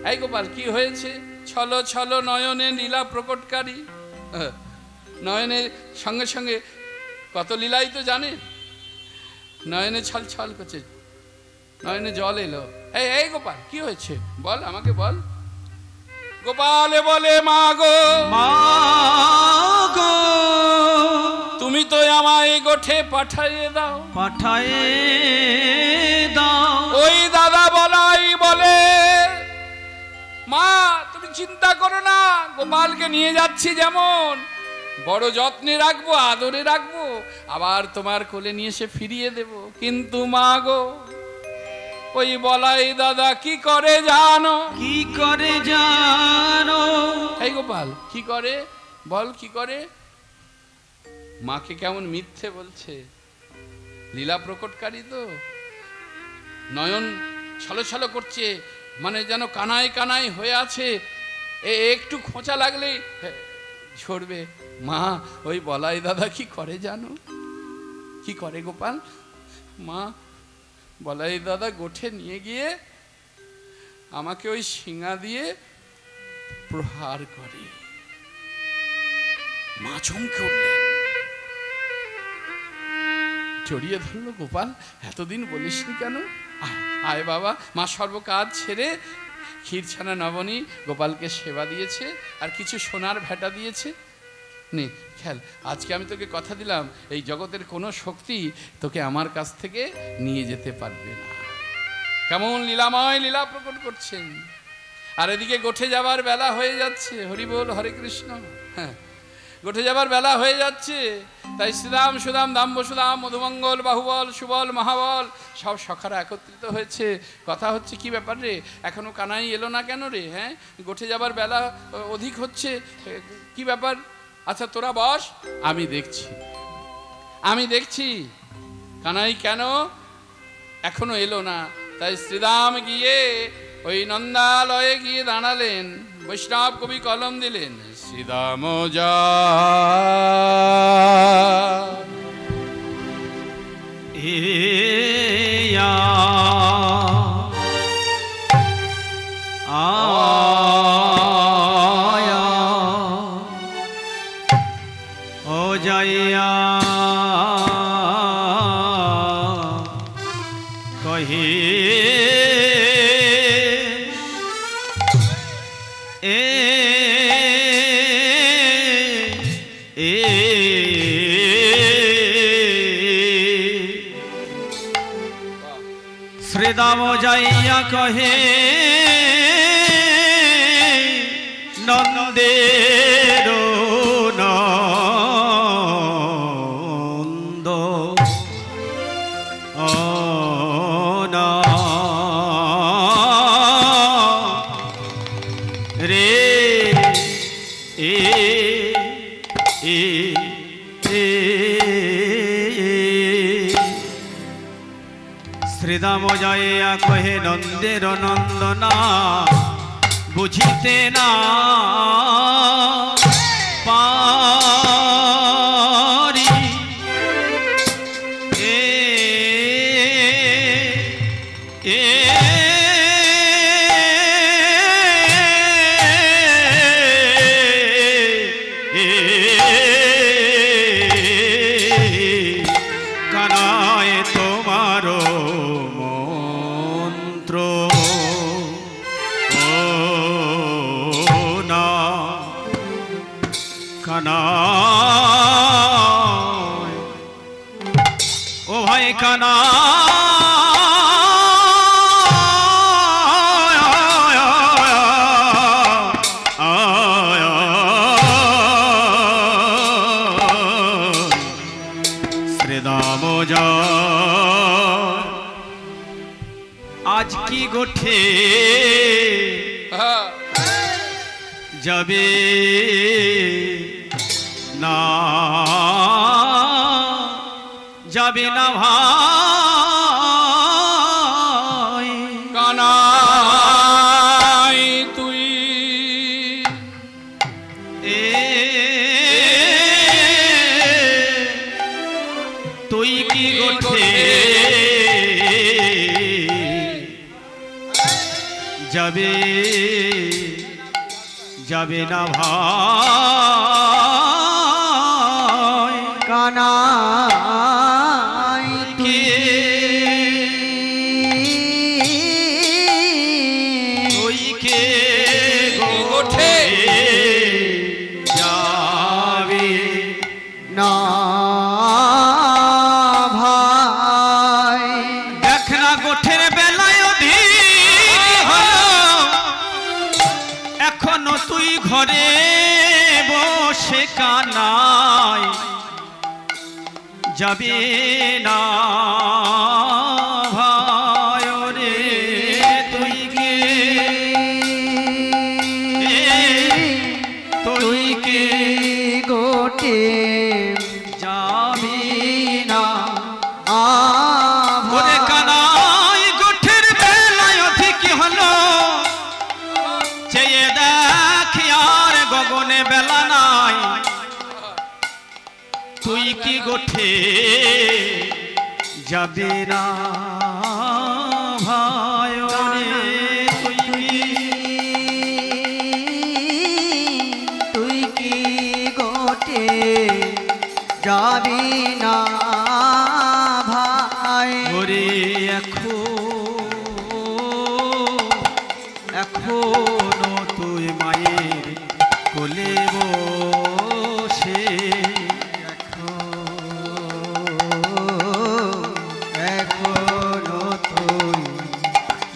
এই গোপাল কি হয়েছে? ছলো ছলো নয়নে লীলা প্রকটকারী। নয়নের সঙ্গে সঙ্গে কত লীলাই তো জানে। নয়নে ছল ছল করছে, নয়নে জল এলো। এই গোপাল কি হয়েছে বল, আমাকে বল। গোপালে বলে, মা গো, মা গো, তুমি তো আমায় গোঠে পাঠাইয়ে দাও, পাঠাইয়ে দাও। ওই দাদা বলাই বলে, মা তুমি চিন্তা করো না, গোপালকে নিয়ে যাচ্ছি যেমন বড় যত্নে রাখবো, আদরে রাখবো, আবার তোমার কোলে নিয়ে এসে ফিরিয়ে দেব। কিন্তু মা গো, ওই বলাই দাদা কি করে জানো? কি করে জানো? এই গোপাল কি করে বল, কি করে? মাকে কেমন মিথ্যে বলছে, লীলা প্রকটকারী তো, নয়ন ছলছল করছে, মানে যেন কানায় কানায় হয়ে আছে, একটু খোঁচা লাগলেই ঝরবে। মা ওই বলাই দাদা কি করে জানো? কি করে গোপাল? মা বলাই দাদা গোঠে নিয়ে গিয়ে আমাকে ওই শিঙা দিয়ে প্রহার করে। মা চমকে উঠলেন, জড়িয়ে ধরলো। গোপাল এতদিন বলিসনি কেন? আয় বাবা। মা সর্বকাজ ছেড়ে ক্ষীরছানা নবনী গোপালকে সেবা দিয়েছে, আর কিছু সোনার ভেটা দিয়েছে। নে খেল, আজকে আমি তোকে কথা দিলাম, এই জগতের কোনো শক্তি তোকে আমার কাছ থেকে নিয়ে যেতে পারবে না। কেমন লীলাময় লীলা প্রকট করছেন। আর এদিকে গোঠে যাবার বেলা হয়ে যাচ্ছে। হরি বল, হরে কৃষ্ণ। হ্যাঁ, গোঠে যাবার বেলা হয়ে যাচ্ছে। তাই শ্রীরাম সুদাম দাম্ব সুদাম মধুমঙ্গল বাহুবল সুবল মহাবল সব সখারা একত্রিত হয়েছে। কথা হচ্ছে কি ব্যাপার রে, এখনো কানাই এলো না কেন রে? হ্যাঁ, গোঠে যাবার বেলা অধিক হচ্ছে, কি ব্যাপার? আচ্ছা তোরা বস, আমি দেখছি কানাই কেন এখনো এলো না। তাই শ্রীরাম গিয়ে ওই নন্দালয়ে গিয়ে দাঁড়ালেন। বৈষ্ণব কবি কলম দিলেন, শ্রীরাম যা যাইয়া কহে শ্রীদাম যাইয়া কহে নন্দের নন্দ রে শ্রীদাম যাইয়া কহে নন্দের নন্দনা বুঝিতে না পারি কানায় তোমারো মন্ত্র না কানায় ও ভাই শ্রীদাম যা আজ কি গোঠে যাবে না ভাই কানাই তুই তুই কি গোঠে যাবে না ভাই কানাই তুই কে গোঠে যাবে না ভাই। দেখ না গোঠের বেলায় এখনো তুই ঘরে বসে কানাই যাবে না ভাই রে গোঠে যাবে না ভাই রে তুই কি গোটে যাবি না ভাই ওরে এখনো তুই মায়ের কোলে বসে এখনো তুই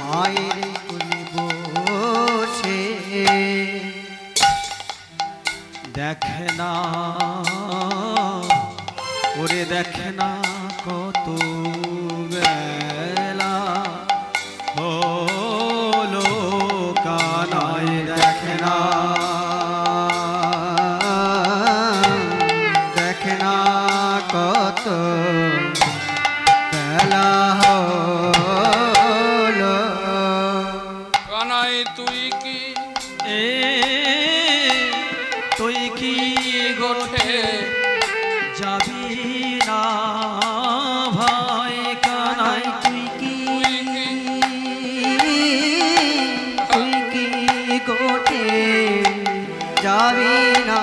মায়ের কোলে বসে দেখ না ওরে দেখ না কত বেলা হলো কানাই দেখ না কত বেলা হলো কানাই তুই কি তুই কি গোঠে যাবি না ভাই কানাই তুই কি গোটে যাবি না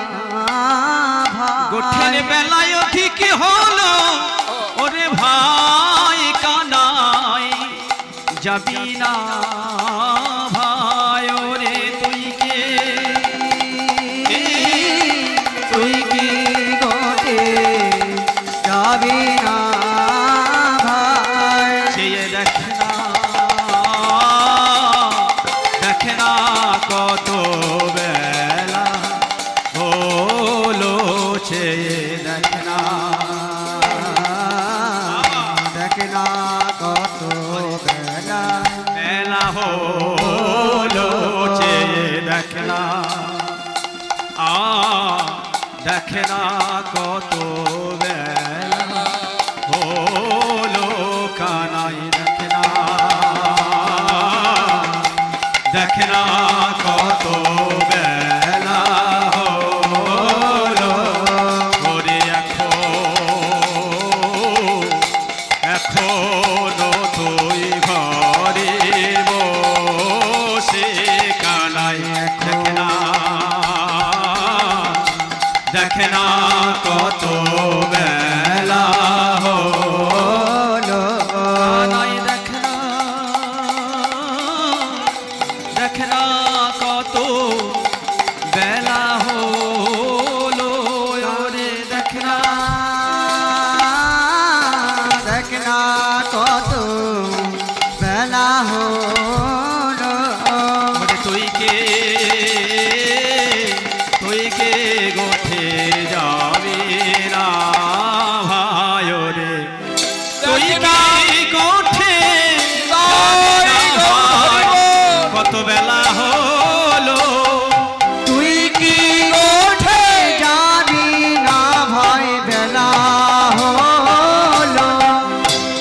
গোঠের বেলায় ঠিক হলো ওরে ভাই কানাই যাবি না ভাই ওরে তুই কি গোটে যাবি না ভাই চেয়ে দেখ না কত বেলা হলো চেয়ে দেখ না কত বেলা হলো চেয়ে দেখ না কত বেলা হলো কানাই দেখ না কত বেলা হলো ওরে এখনো তুই ঘরে বসে কানাই দেখ না কত বেলা হলো কানাই দেখ না কত বেলা হলো ওরে দেখ না কত বেলা হলো তুই কে গোঠে যাবি না ভাই রে তুই কি গোঠে কত বেলা হলো তুই কি গোঠে যাবি না ভাই বেলা হলো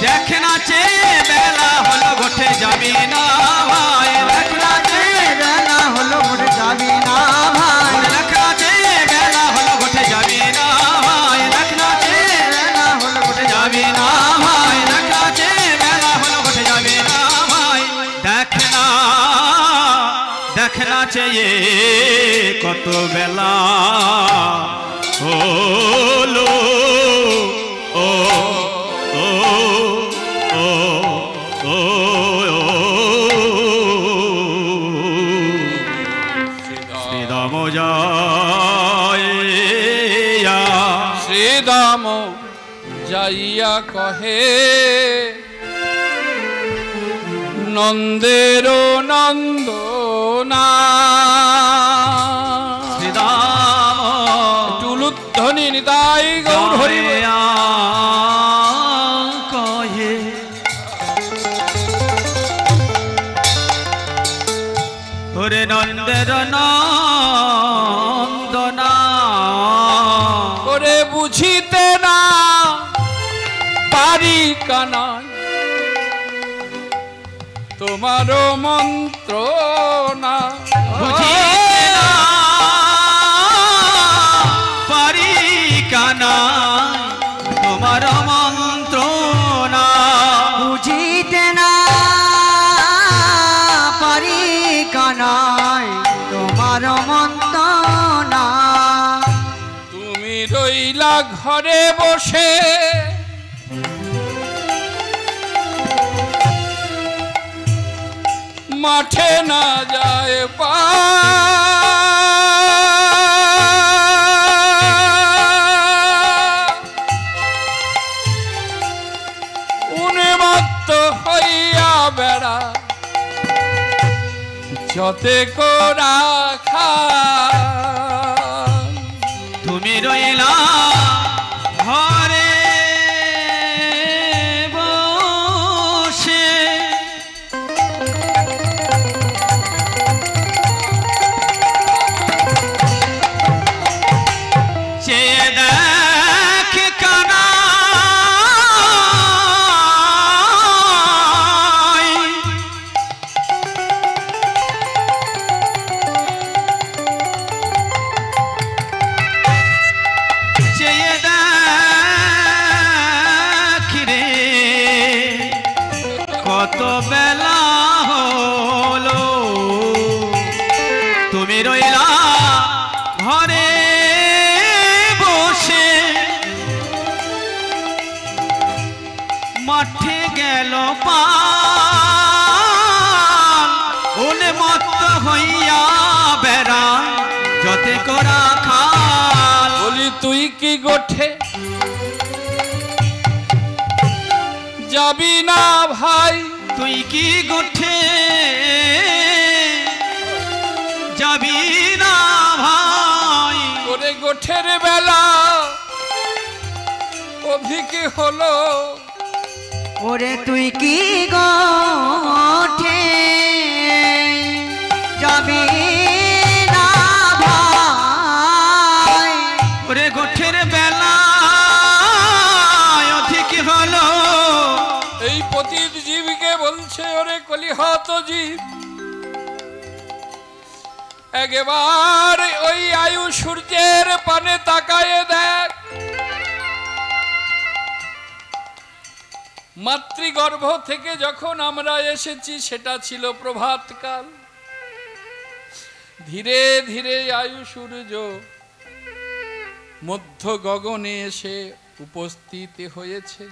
দেখ না চেয়ে বেলা হলো গোঠে যাবি না ভাই দেখ না চেয়ে বেলা হলো গোঠে যাবি না ভাই দেখ না চেয়ে বেলা হলো গোঠে যাবি না ভাই দেখ না চেয়ে বেলা হলো গোঠে যাবি না ভাই দেখ না চেয়ে বেলা হলো গোঠে যাবি না ভাই দেখ না চেয়ে কত বেলা হলো ও ও ও ও শ্রীদাম শ্রীদাম যাইয়া কহে নন্দের নন্দনা শ্রীদাম টুলুধ্বনি নিতাই গৌর হরি কহে ওরে নন্দের নন্দনা ওরে বুঝিতে না পারি কানাই তোমার মন্ত্র না বুঝিতে না পারি কানাই ঘরে বসে মাঠে না যায় পা উন্মত্ত হইয়া বেড়া যতে কোরা খা তুমি রইলা ঘরে বসে চেয়ে দেখ কানা কত বেলা হলো তুমি রইলা ঘরে বসে মাঠে গেল পাল উন্মত্ত হইয়া বেড়া যতে করা খাল বলি তুই কি গোঠে যাবি না ভাই তুই কি গোঠে যাবি না ভাই ওরে গোঠের বেলা অধিক হলো ওরে তুই কি গোঠে যাবি না ভাই ওরে গোঠের বেলা অধিক হলো এই পতিত জীবকে বলছে ওরে কলিহত জীব একবার ওই আয়ু সূর্যের পানে তাকায়ে দেখ মাতৃগর্ভ থেকে যখন আমরা এসেছি সেটা ছিল প্রভাতকাল ধীরে ধীরে আয়ু সূর্য মধ্য গগনে এসে উপস্থিত হয়েছে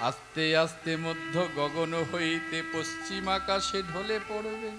আস্তে আস্তে মধ্য গগন হইতে পশ্চিম আকাশে ঢলে পড়বে